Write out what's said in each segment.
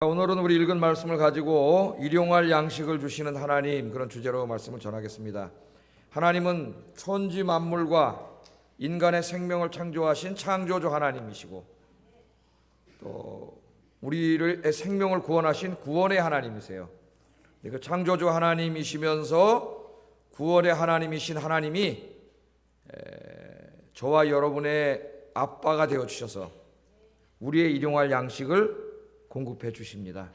오늘은 우리 읽은 말씀을 가지고 일용할 양식을 주시는 하나님, 그런 주제로 말씀을 전하겠습니다. 하나님은 천지 만물과 인간의 생명을 창조하신 창조주 하나님이시고, 또 우리의 생명을 구원하신 구원의 하나님이세요. 그 창조주 하나님이시면서 구원의 하나님이신 하나님이 저와 여러분의 아빠가 되어주셔서 우리의 일용할 양식을 공급해 주십니다.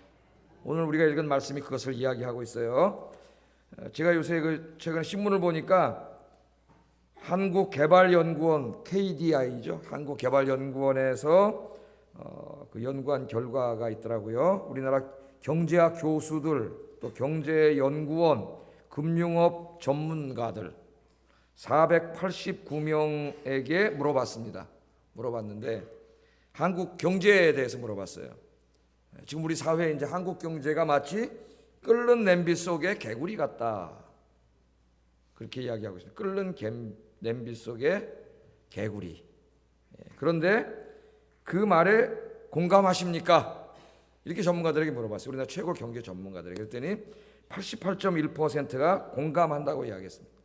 오늘 우리가 읽은 말씀이 그것을 이야기하고 있어요. 제가 요새 최근 신문을 보니까 한국개발연구원 KDI죠. 한국개발연구원에서 그 연구한 결과가 있더라고요. 우리나라 경제학 교수들, 또 경제연구원, 금융업 전문가들 489명에게 물어봤는데 한국 경제에 대해서 물어봤어요. 지금 우리 사회에 이제 한국 경제가 마치 끓는 냄비 속의 개구리 같다, 그렇게 이야기하고 있습니다. 끓는 냄비 속의 개구리. 그런데 그 말에 공감하십니까? 이렇게 전문가들에게 물어봤어요. 우리나라 최고 경제 전문가들에게. 그랬더니 88.1%가 공감한다고 이야기했습니다.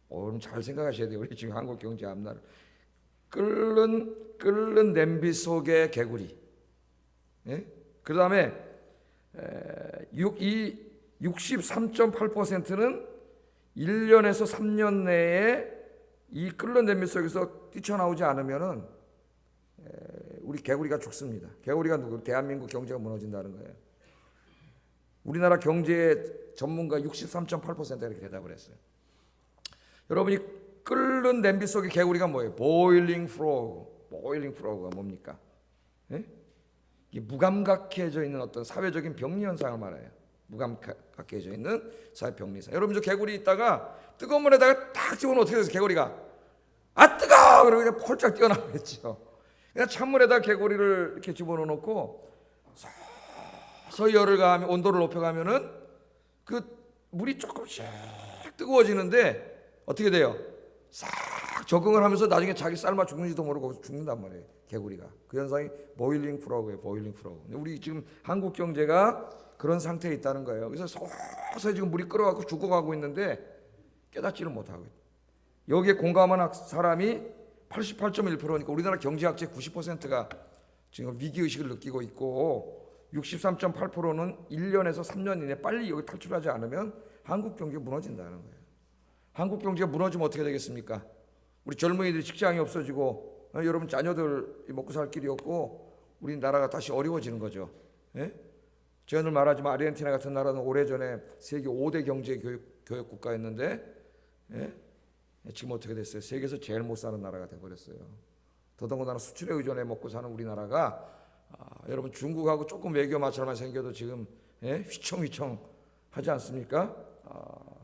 그럼 잘 생각하셔야 돼요. 우리 지금 한국 경제 앞날을. 끓는 냄비 속의 개구리. 그 다음에 이 63.8%는 1년에서 3년 내에 이 끓는 냄비 속에서 뛰쳐나오지 않으면은 우리 개구리가 죽습니다. 개구리가 누구? 대한민국 경제가 무너진다는 거예요. 우리나라 경제 전문가 63.8%가 이렇게 대답을 했어요. 여러분이 끓는 냄비 속의 개구리가 뭐예요? 보일링 프로그가 뭡니까? 무감각해져 있는 어떤 사회적인 병리 현상을 말해요. 무감각해져 있는 사회 병리 현상. 여러분, 저 개구리 있다가 뜨거운 물에다가 딱 집어넣으면 어떻게 돼서 개구리가 뜨거워! 그러고 그냥 폴짝 뛰어나오겠죠. 그냥 찬물에다 개구리를 이렇게 집어넣고 서서히 열을 가하면, 온도를 높여가면은 그 물이 조금씩 뜨거워지는데 어떻게 돼요? 싹 적응을 하면서 나중에 자기 삶아 죽는지도 모르고 죽는단 말이에요, 개구리가. 그 현상이 보일링 프로그예요. 보일링 프로그. 우리 지금 한국 경제가 그런 상태에 있다는 거예요. 그래서 서서히 지금 물이 끓어가고 죽어가고 있는데 깨닫지를 못하고 있다. 여기에 공감한 사람이 88.1%니까 우리나라 경제학자 90%가 지금 위기의식을 느끼고 있고, 63.8%는 1년에서 3년 이내 빨리 여기 탈출하지 않으면 한국 경제가 무너진다는 거예요. 한국 경제가 무너지면 어떻게 되겠습니까? 우리 젊은이들이 직장이 없어지고, 여러분 자녀들 먹고 살 길이 없고, 우리나라가 다시 어려워지는 거죠. 제가 늘 말하지만 아르헨티나 같은 나라는 오래전에 세계 5대 경제 교역 국가였는데 지금 어떻게 됐어요? 세계에서 제일 못 사는 나라가 돼버렸어요. 더더군다나 수출에 의존해 먹고 사는 우리나라가 여러분 중국하고 조금 외교 마찰만 생겨도 지금 휘청휘청 하지 않습니까?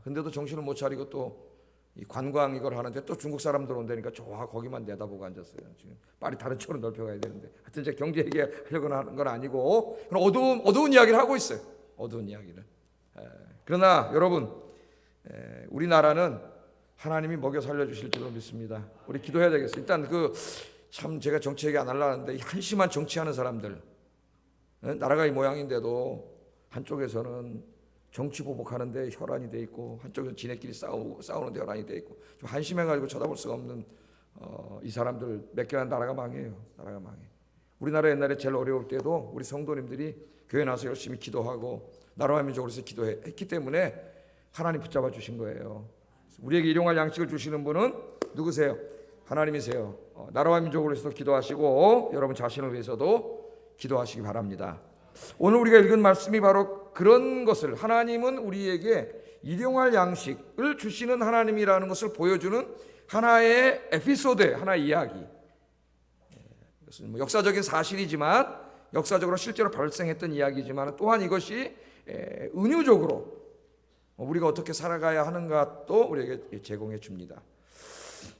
근데도 정신을 못 차리고 또 이 관광 이걸 하는데 또 중국 사람들 온다니까 좋아 거기만 내다보고 앉았어요. 지금 빨리 다른 쪽으로 넓혀가야 되는데, 하여튼 이제 경제 얘기하려고 하는 건 아니고 그런 어두운 이야기를 하고 있어요. 어두운 이야기를. 그러나 여러분, 우리나라는 하나님이 먹여 살려주실 줄로 믿습니다. 우리 기도해야 되겠어요. 일단 참 제가 정치 얘기 안 하려는데, 한심한 정치하는 사람들, 나라가 이 모양인데도 한쪽에서는 정치 보복하는데 혈안이 돼 있고, 한쪽에서 지네끼리 싸우는데 혈안이 돼 있고, 좀 한심해가지고 쳐다볼 수가 없는 이 사람들 몇 개나 나라가 망해요. 나라가 망해. 우리나라 옛날에 제일 어려울 때도 우리 성도님들이 교회 나서 열심히 기도하고 나라와 민족을 위해서 기도했기 때문에 하나님 붙잡아 주신 거예요. 우리에게 일용할 양식을 주시는 분은 누구세요? 하나님이세요. 나라와 민족을 위해서 기도하시고 여러분 자신을 위해서도 기도하시기 바랍니다. 오늘 우리가 읽은 말씀이 바로 그런 것을, 하나님은 우리에게 일용할 양식을 주시는 하나님이라는 것을 보여주는 하나의 에피소드, 하나의 이야기. 이것은 역사적인 사실이지만, 역사적으로 실제로 발생했던 이야기지만, 또한 이것이 은유적으로 우리가 어떻게 살아가야 하는가 또 우리에게 제공해 줍니다.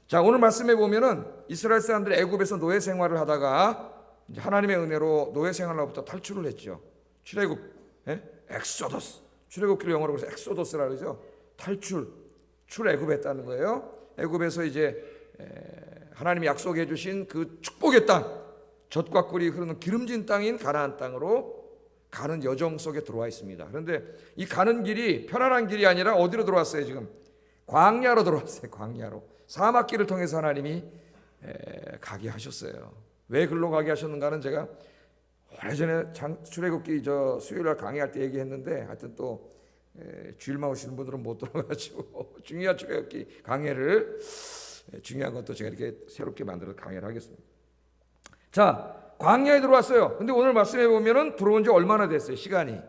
자, 오늘 말씀해 보면은 이스라엘 사람들이 애굽에서 노예 생활을 하다가 이제 하나님의 은혜로 노예 생활로부터 탈출을 했죠. 출애굽, 엑소더스. 출애굽기를 영어로 그래서 엑소더스라 그러죠. 출애굽했다는 거예요. 애굽에서 이제 하나님이 약속해 주신 그 축복의 땅, 젖과 꿀이 흐르는 기름진 땅인 가나안 땅으로 가는 여정 속에 들어와 있습니다. 그런데 이 가는 길이 편안한 길이 아니라 어디로 들어왔어요? 지금 광야로 들어왔어요. 광야로. 사막길을 통해서 하나님이 가게 하셨어요. 왜 글로 가게 하셨는가는 제가 오래전에 출애굽기 수요일날 강의할 때 얘기했는데, 하여튼 또 주일만 오시는 분들은 못 들어가지고 중요한 출애굽기 강의를, 중요한 것도 제가 이렇게 새롭게 만들어서 강의를 하겠습니다. 자, 광야에 들어왔어요. 근데 오늘 말씀해 보면은 들어온 지 얼마나 됐어요? 시간이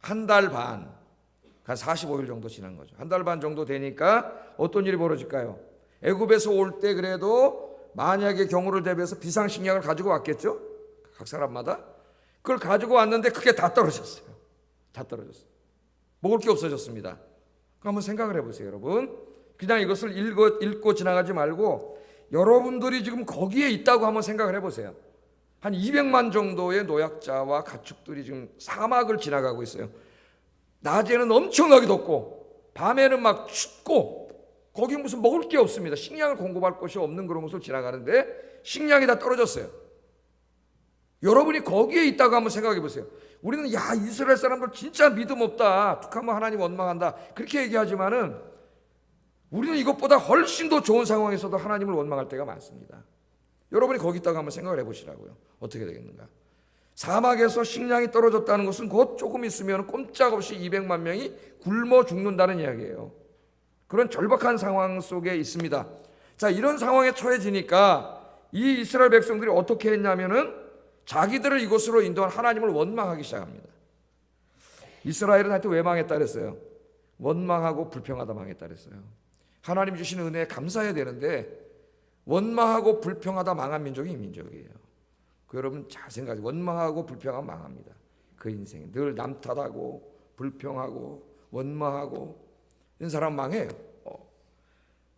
한 달 반, 한 45일 정도 지난 거죠. 한 달 반 정도 되니까 어떤 일이 벌어질까요? 애굽에서 올 때 그래도 만약의 경우를 대비해서 비상식량을 가지고 왔겠죠? 각 사람마다. 그걸 가지고 왔는데 그게 다 떨어졌어요. 다 떨어졌어요. 먹을 게 없어졌습니다. 그럼 한번 생각을 해보세요, 여러분. 그냥 이것을 읽고 지나가지 말고 여러분들이 지금 거기에 있다고 한번 생각을 해보세요. 한 200만 정도의 노약자와 가축들이 지금 사막을 지나가고 있어요. 낮에는 엄청나게 덥고 밤에는 막 춥고 거기 무슨 먹을 게 없습니다. 식량을 공급할 곳이 없는 그런 곳을 지나가는데 식량이 다 떨어졌어요. 여러분이 거기에 있다고 한번 생각해 보세요. 우리는 야, 이스라엘 사람들 진짜 믿음 없다, 툭하면 하나님 원망한다, 그렇게 얘기하지만은 우리는 이것보다 훨씬 더 좋은 상황에서도 하나님을 원망할 때가 많습니다. 여러분이 거기 있다가 한번 생각을 해보시라고요. 어떻게 되겠는가? 사막에서 식량이 떨어졌다는 것은 곧 조금 있으면 꼼짝없이 200만 명이 굶어 죽는다는 이야기예요. 그런 절박한 상황 속에 있습니다. 자, 이런 상황에 처해지니까 이 이스라엘 백성들이 어떻게 했냐면은 자기들을 이곳으로 인도한 하나님을 원망하기 시작합니다. 이스라엘은 하여튼 왜 망했다 그랬어요? 원망하고 불평하다 망했다 그랬어요. 하나님 주시는 은혜에 감사해야 되는데 원망하고 불평하다 망한 민족이 이 민족이에요. 여러분 잘 생각하세요. 원망하고 불평하면 망합니다. 그 인생이 늘 남 탓하고 불평하고 원망하고 이런 사람 망해요.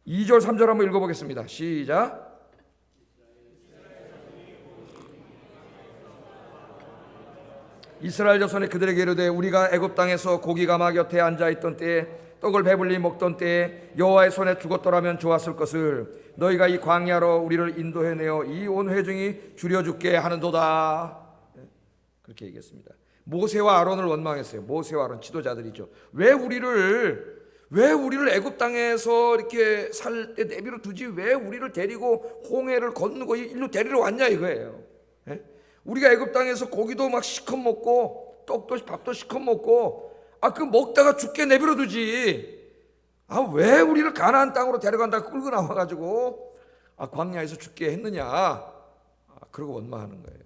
2절 3절 한번 읽어보겠습니다. 시작. 이스라엘 자손이 그들에게 이르되 우리가 애굽 땅에서 고기 가마 곁에 앉아있던 때에 떡을 배불리 먹던 때에 여호와의 손에 죽었더라면 좋았을 것을 너희가 이 광야로 우리를 인도해내어 이 온 회중이 줄여죽게 하는도다. 그렇게 얘기했습니다. 모세와 아론을 원망했어요. 모세와 아론 지도자들이죠. 왜 우리를 애굽 땅에서 이렇게 살 때 내버려 두지, 왜 우리를 데리고 홍해를 건너고 일로 데리러 왔냐 이거예요. 우리가 애굽 땅에서 고기도 막 시컷 먹고 떡도 밥도 시컷 먹고 그 먹다가 죽게 내버려 두지, 왜 우리를 가나안 땅으로 데려간다고 끌고 나와가지고 광야에서 죽게 했느냐, 그러고 원망하는 거예요.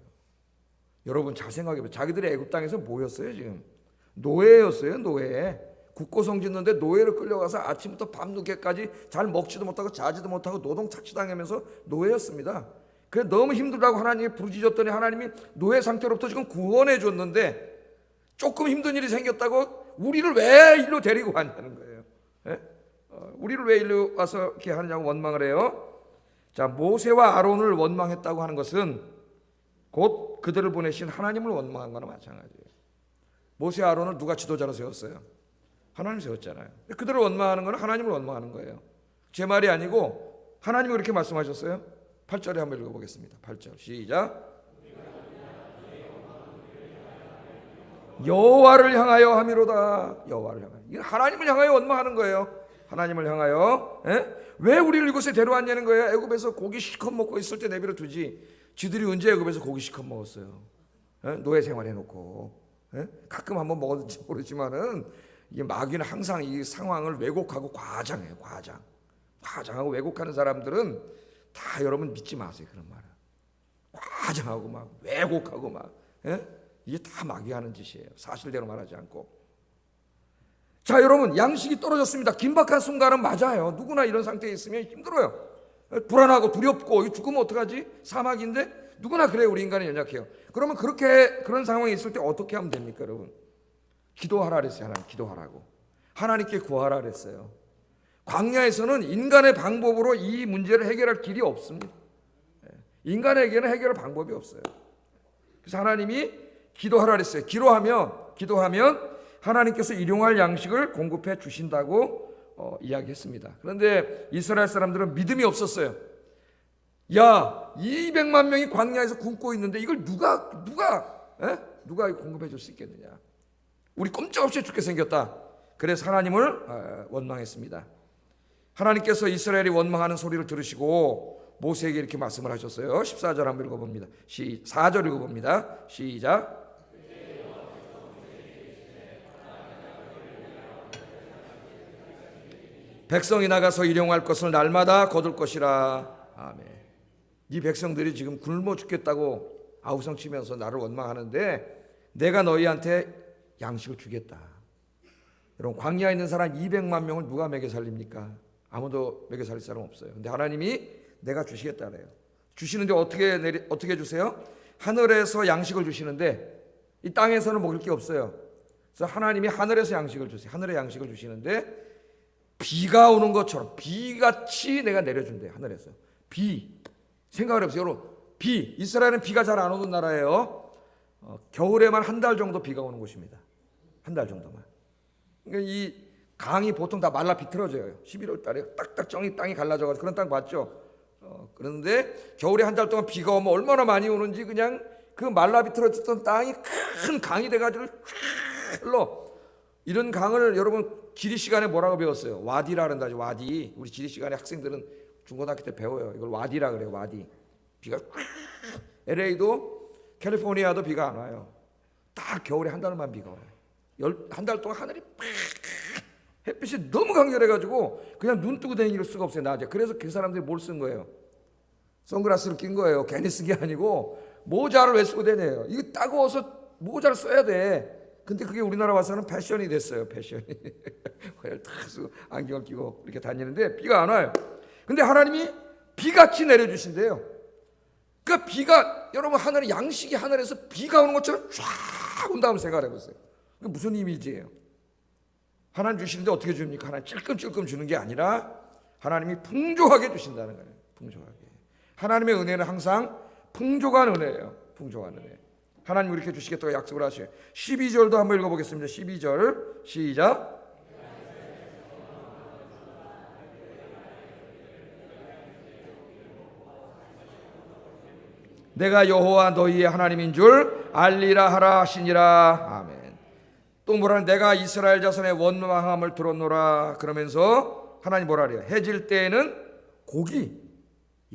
여러분 잘 생각해보세요. 자기들이 애굽 땅에서 뭐였어요? 지금 노예였어요. 노예. 국고성 짓는데 노예로 끌려가서 아침부터 밤늦게까지 잘 먹지도 못하고 자지도 못하고 노동 착취당하면서 노예였습니다. 그래 너무 힘들다고 하나님이 부르짖었더니 하나님이 노예 상태로부터 지금 구원해 줬는데 조금 힘든 일이 생겼다고 우리를 왜 일로 데리고 왔냐는 거예요. 우리를 왜 일로 와서 이렇게 하느냐고 원망을 해요. 자, 모세와 아론을 원망했다고 하는 것은 곧 그들을 보내신 하나님을 원망한 거나 마찬가지예요. 모세와 아론을 누가 지도자로 세웠어요? 하나님 세웠잖아요. 그들을 원망하는 건 하나님을 원망하는 거예요. 제 말이 아니고 하나님이 그렇게 말씀하셨어요. 8절에 한번 읽어보겠습니다. 8절 시작. 여호와를 향하여 함이로다. 여호와를 향하여. 이건 하나님을 향하여 원망하는 거예요. 하나님을 향하여. 왜 우리를 이곳에 데려왔냐는 거예요. 애굽에서 고기 실컷 먹고 있을 때 내버려 두지. 지들이 언제 애굽에서 고기 실컷 먹었어요? 노예 생활해놓고. 가끔 한번 먹었는지 모르지만은 이게 마귀는 항상 이 상황을 왜곡하고 과장해요. 과장하고 왜곡하는 사람들은 다 여러분 믿지 마세요. 그런 말은 과장하고 막 왜곡하고 막 이게 다 마귀 하는 짓이에요. 사실대로 말하지 않고. 자, 여러분 양식이 떨어졌습니다. 긴박한 순간은 맞아요. 누구나 이런 상태에 있으면 힘들어요. 불안하고 두렵고 죽으면 어떡하지? 사막인데 누구나 그래요. 우리 인간은 연약해요. 그러면 그런 상황에 있을 때 어떻게 하면 됩니까, 여러분? 기도하라 그랬어요. 하나님 기도하라고. 하나님께 구하라 그랬어요. 광야에서는 인간의 방법으로 이 문제를 해결할 길이 없습니다. 인간에게는 해결할 방법이 없어요. 그래서 하나님이 기도하라 그랬어요. 기도하면 하나님께서 일용할 양식을 공급해 주신다고 이야기했습니다. 그런데 이스라엘 사람들은 믿음이 없었어요. 야, 200만 명이 광야에서 굶고 있는데 이걸 누가 누가 공급해 줄 수 있겠느냐. 우리 꼼짝없이 죽게 생겼다. 그래서 하나님을 원망했습니다. 하나님께서 이스라엘이 원망하는 소리를 들으시고 모세에게 이렇게 말씀을 하셨어요. 14절 한번 읽어봅니다. 4절 읽어봅니다. 시작. 백성이 나가서 일용할 것을 날마다 거둘 것이라. 아멘. 이 백성들이 지금 굶어 죽겠다고 아우성치면서 나를 원망하는데 내가 너희한테 양식을 주겠다. 여러분, 광야에 있는 사람 200만 명을 누가 먹여 살립니까? 아무도 먹여 살릴 사람 없어요. 근데 하나님이 내가 주시겠다 그래요. 주시는데 어떻게 주세요? 하늘에서 양식을 주시는데 이 땅에서는 먹을 게 없어요. 그래서 하나님이 하늘에서 양식을 주세요. 하늘에 양식을 주시는데 비가 오는 것처럼 비같이 내가 내려준대. 하늘에서 비. 생각을 해보세요. 여러분, 비. 이스라엘은 비가 잘 안 오는 나라예요. 겨울에만 한 달 정도 비가 오는 곳입니다. 한 달 정도만. 그러니까 이 강이 보통 다 말라 비틀어져요. 11월 달에 딱딱 땅이 갈라져가지고 그런 땅 봤죠. 그런데 겨울에 한 달 동안 비가 오면 얼마나 많이 오는지 그냥 그 말라 비틀어졌던 땅이 큰 강이 돼가지고 흘러. 이런 강을 여러분 지리 시간에 뭐라고 배웠어요? 와디라 그런다. 와디. 우리 지리 시간에 학생들은 중고등학교 때 배워요. 이걸 와디라 그래요. 와디. 비가 LA도 캘리포니아도 비가 안 와요. 딱 겨울에 한 달만 비가 와요. 한 달 동안 하늘이 햇빛이 너무 강렬해가지고 그냥 눈 뜨고 다닐 수가 없어요. 낮에. 그래서 그 사람들이 뭘 쓴 거예요? 선글라스를 낀 거예요. 괜히 쓴 게 아니고 모자를 왜 쓰고 다녀요? 이거 따가워서 모자를 써야 돼. 근데 그게 우리나라 와서는 패션이 됐어요. 패션이. 딱 쓰고 안경을 끼고 이렇게 다니는데 비가 안 와요. 근데 하나님이 비같이 내려주신대요. 그러니까 비가 여러분 하늘에 양식이 하늘에서 비가 오는 것처럼 쫙 온다고 생각해 보세요. 그게 무슨 이미지예요? 하나님 주시는데 어떻게 줍니까? 하나님 찔끔찔끔 주는 게 아니라 하나님이 풍족하게 주신다는 거예요. 풍족하게. 하나님의 은혜는 항상 풍족한 은혜예요. 풍족한 은혜. 하나님 이렇게 주시겠다고 약속을 하셔요. 12절도 한번 읽어보겠습니다. 12절 시작. 내가 여호와 너희의 하나님인 줄 알리라 하라 하시니라. 아멘. 또 뭐라? 내가 이스라엘 자손의 원망함을 들었노라. 그러면서 하나님 뭐라 그래요? 해질 때에는 고기.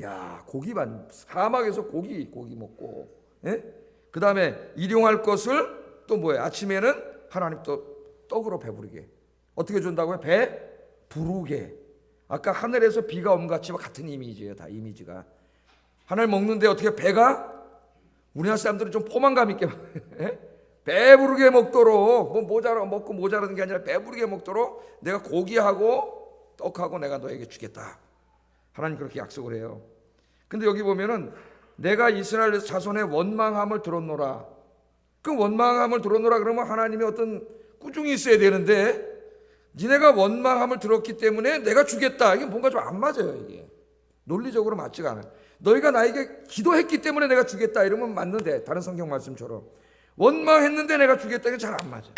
야, 고기만 사막에서 고기 먹고. 예? 그 다음에 일용할 것을 또 뭐예요? 아침에는 하나님 또 떡으로 배부르게. 어떻게 준다고요? 배 부르게. 아까 하늘에서 비가 온 같이 같은 이미지예요. 다 이미지가. 하나님 먹는데 어떻게 배가? 우리나라 사람들은 좀 포만감 있게 배부르게 먹도록 뭐 먹고 모자라는 게 아니라 배부르게 먹도록 내가 고기하고 떡하고 내가 너에게 주겠다. 하나님 그렇게 약속을 해요. 근데 여기 보면은 내가 이스라엘 자손의 원망함을 들었노라. 그 원망함을 들었노라 그러면 하나님이 어떤 꾸중이 있어야 되는데 니네가 원망함을 들었기 때문에 내가 주겠다. 이게 뭔가 좀 안 맞아요. 이게 논리적으로 맞지가 않아요. 너희가 나에게 기도했기 때문에 내가 주겠다 이러면 맞는데 다른 성경 말씀처럼 원망했는데 내가 주겠다 이게 잘 안 맞아요.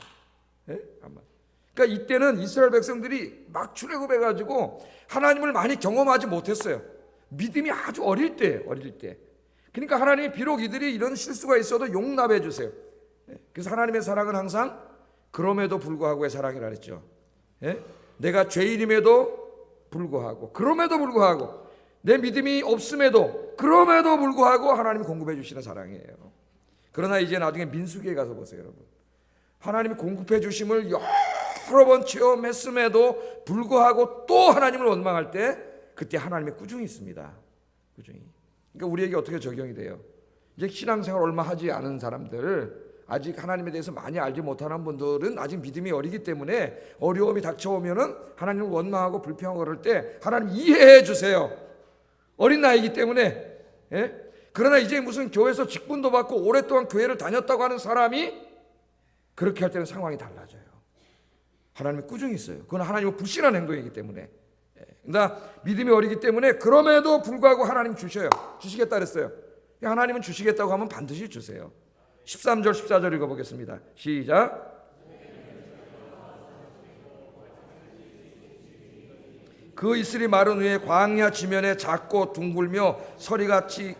예? 안 맞아요. 그러니까 이때는 이스라엘 백성들이 막 출애굽해가지고 하나님을 많이 경험하지 못했어요. 믿음이 아주 어릴 때. 그러니까 하나님이 비록 이들이 이런 실수가 있어도 용납해 주세요. 그래서 하나님의 사랑은 항상 그럼에도 불구하고의 사랑이라 그랬죠. 예? 내가 죄인임에도 불구하고 그럼에도 불구하고 내 믿음이 없음에도 그럼에도 불구하고 하나님이 공급해 주시는 사랑이에요. 그러나 이제 나중에 민수기에 가서 보세요. 여러분. 하나님이 공급해 주심을 여러 번 체험했음에도 불구하고 또 하나님을 원망할 때 그때 하나님의 꾸중이 있습니다. 꾸중이. 그러니까 우리에게 어떻게 적용이 돼요? 이제 신앙생활 얼마 하지 않은 사람들, 아직 하나님에 대해서 많이 알지 못하는 분들은 아직 믿음이 어리기 때문에 어려움이 닥쳐오면은 하나님을 원망하고 불평하고 그럴 때 하나님 이해해 주세요. 어린 나이기 때문에. 예? 그러나 이제 무슨 교회에서 직분도 받고 오랫동안 교회를 다녔다고 하는 사람이 그렇게 할 때는 상황이 달라져요. 하나님의 꾸중이 있어요. 그건 하나님의 불신한 행동이기 때문에. 그러나 믿음이 어리기 때문에 그럼에도 불구하고 하나님 주셔요. 주시겠다 그랬어요. 하나님은 주시겠다고 하면 반드시 주세요. 13절 14절 읽어보겠습니다. 시작. 그 이슬이 마른 후에 광야 지면에 작고 둥글며 서리같이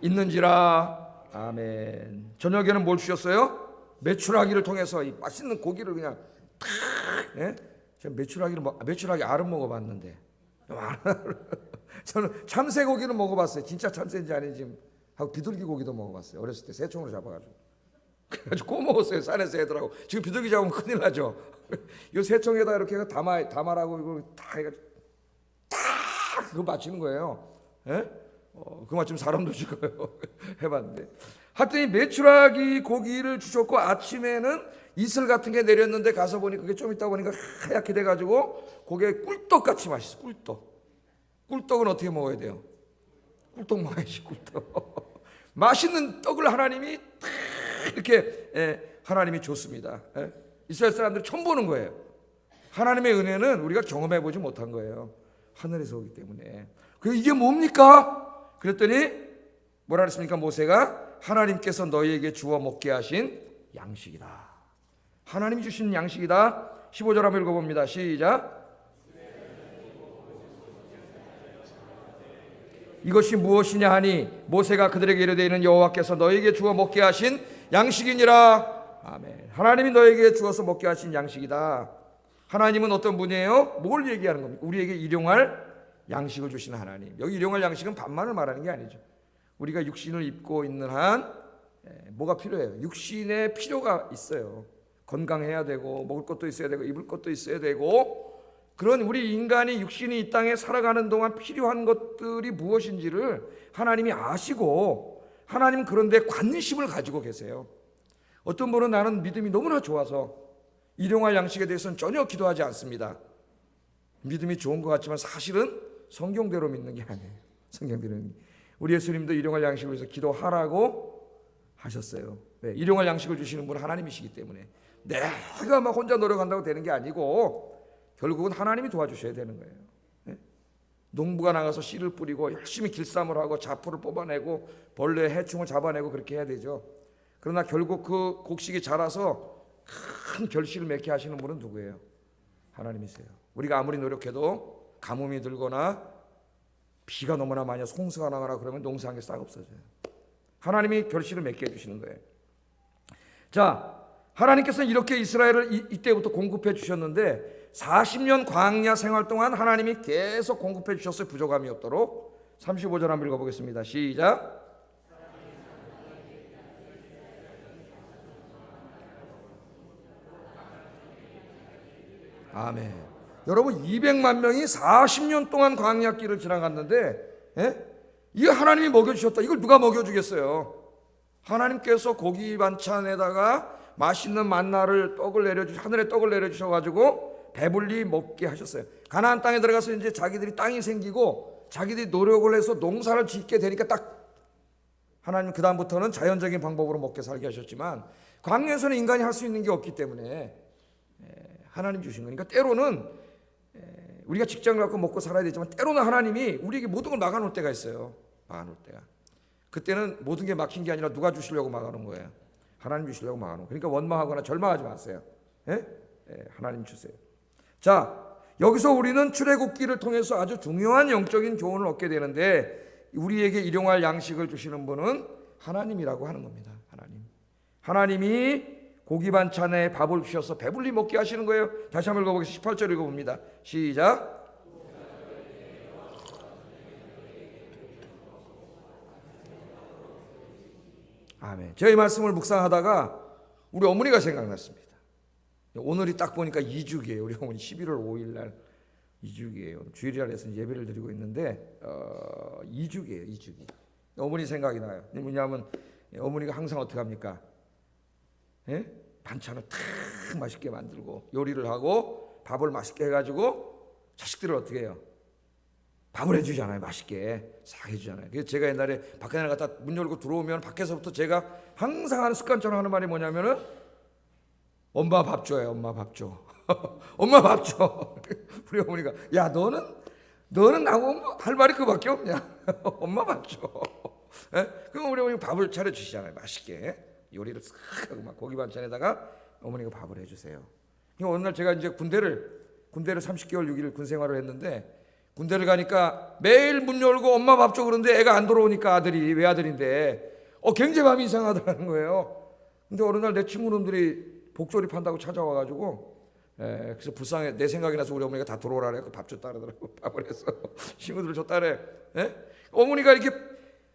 있는지라. 아멘. 저녁에는 뭘 주셨어요? 메추라기를 통해서 이 맛있는 고기를 그냥 탁. 예? 제가 메추라기 알은 먹어봤는데 저는 참새고기는 먹어봤어요. 진짜 참새인지 아닌지 하고 비둘기 고기도 먹어봤어요. 어렸을 때 새총으로 잡아가지고 그래가지고 구워 먹었어요. 산에서 애들하고. 지금 비둘기 잡으면 큰일 나죠. 이 새총에다 이렇게 해서 담아라고 이거 다 해가지고 딱 그거 맞추는 거예요. 예? 그 맞추면 사람도 죽어요. 해봤는데 하여튼 이 메추라기 고기를 주셨고 아침에는 이슬 같은 게 내렸는데 가서 보니 그게 좀 있다 보니까 하얗게 돼가지고 고기에 꿀떡같이 맛있어. 꿀떡은 어떻게 먹어야 돼요? 꿀떡 먹어야지. 꿀떡. 맛있는 떡을 하나님이 딱 이렇게 하나님이 줬습니다. 이스라엘 사람들이 처음 보는 거예요. 하나님의 은혜는 우리가 경험해 보지 못한 거예요. 하늘에서 오기 때문에. 그래서 이게 뭡니까? 그랬더니 뭐라 그랬습니까? 모세가 하나님께서 너희에게 주어 먹게 하신 양식이다. 하나님이 주신 양식이다. 15절 한번 읽어봅니다. 시작. 이것이 무엇이냐 하니 모세가 그들에게 이르되 이는 여호와께서 너희에게 주어 먹게 하신 양식이니라. 아멘. 하나님이 너희에게 주어서 먹게 하신 양식이다. 하나님은 어떤 분이에요? 뭘 얘기하는 겁니까? 우리에게 일용할 양식을 주시는 하나님. 여기 일용할 양식은 밥만을 말하는 게 아니죠. 우리가 육신을 입고 있는 한 뭐가 필요해요? 육신에 필요가 있어요. 건강해야 되고 먹을 것도 있어야 되고 입을 것도 있어야 되고 그런 우리 인간이 육신이 이 땅에 살아가는 동안 필요한 것들이 무엇인지를 하나님이 아시고 하나님은 그런데 관심을 가지고 계세요. 어떤 분은 나는 믿음이 너무나 좋아서 일용할 양식에 대해서는 전혀 기도하지 않습니다. 믿음이 좋은 것 같지만 사실은 성경대로 믿는 게 아니에요. 성경대로는 우리 예수님도 일용할 양식을 위해서 기도하라고 하셨어요. 네, 일용할 양식을 주시는 분은 하나님이시기 때문에 내가 막 혼자 노력한다고 되는 게 아니고 결국은 하나님이 도와주셔야 되는 거예요. 네? 농부가 나가서 씨를 뿌리고 열심히 길쌈을 하고 자포를 뽑아내고 벌레 해충을 잡아내고 그렇게 해야 되죠. 그러나 결국 그 곡식이 자라서 큰 결실을 맺게 하시는 분은 누구예요? 하나님이세요. 우리가 아무리 노력해도 가뭄이 들거나 비가 너무나 많이 홍수가 나거나 그러면 농사한 게 싹 없어져요. 하나님이 결실을 맺게 해주시는 거예요. 자, 하나님께서는 이렇게 이스라엘을 이때부터 공급해 주셨는데 40년 광야 생활 동안 하나님이 계속 공급해 주셨어요. 부족함이 없도록. 35절 한번 읽어보겠습니다. 시작. 아멘. 여러분 200만 명이 40년 동안 광야길을 지나갔는데 이거 하나님이 먹여주셨다. 이걸 누가 먹여주겠어요? 하나님께서 고기 반찬에다가 맛있는 만나를 하늘에 떡을 내려주셔가지고 배불리 먹게 하셨어요. 가나안 땅에 들어가서 이제 자기들이 땅이 생기고 자기들이 노력을 해서 농사를 짓게 되니까 딱 하나님 그 다음부터는 자연적인 방법으로 먹게 살게 하셨지만 광야에서는 인간이 할 수 있는 게 없기 때문에 하나님 주신 거니까 때로는 우리가 직장을 갖고 먹고 살아야 되지만 때로는 하나님이 우리에게 모든 걸 막아놓을 때가 있어요. 막아놓을 때가. 그때는 모든 게 막힌 게 아니라 누가 주시려고 막아놓은 거예요. 하나님 주시려고 막아놓은. 그러니까 원망하거나 절망하지 마세요. 하나님 주세요. 자, 여기서 우리는 출애굽기를 통해서 아주 중요한 영적인 교훈을 얻게 되는데 우리에게 일용할 양식을 주시는 분은 하나님이라고 하는 겁니다. 하나님이 고기 반찬에 밥을 주셔서 배불리 먹게 하시는 거예요. 다시 한번 읽어보겠습니다. 18절 읽어봅니다. 시작. 아멘. 저희 말씀을 묵상하다가 우리 어머니가 생각났습니다. 오늘이 딱 보니까 2주기예요. 우리 어머니 11월 5일 날 2주기예요. 주일이라 해서 예배를 드리고 있는데 2주기예요. 2주기. 어머니 생각이 나요. 뭐냐면 어머니가 항상 어떻게 합니까? 반찬을 탁 맛있게 만들고 요리를 하고 밥을 맛있게 해가지고 자식들을 어떻게 해요? 밥을 해주잖아요. 맛있게 싹 해주잖아요. 그래서 제가 옛날에 밖에 나갔다 문 열고 들어오면 밖에서부터 제가 항상 하는 습관처럼 하는 말이 뭐냐면은 엄마 밥 줘요. 엄마 밥 줘. 엄마 밥 줘. 우리 어머니가 야 너는 나하고 할 말이 그밖에 없냐? 엄마 밥 줘. 그럼 우리 어머니 밥을 차려주시잖아요. 맛있게 요리를 싹 하고 막 고기 반찬에다가 어머니가 밥을 해주세요. 어느 날 제가 이제 군대를 30개월 6일 군 생활을 했는데 군대를 가니까 매일 문 열고 엄마 밥 줘 그러는데 애가 안 돌아오니까 아들이 외아들인데 굉장히 이상하다는 거예요. 근데 어느 날 내 친구놈들이 복조리 판다고 찾아와가지고 그래서 불쌍해 내 생각이 나서 우리 어머니가 다 들어오라 그래. 밥 줬다 그러더라고. 밥을 해서 친구들 줬다 그래. 어머니가 이렇게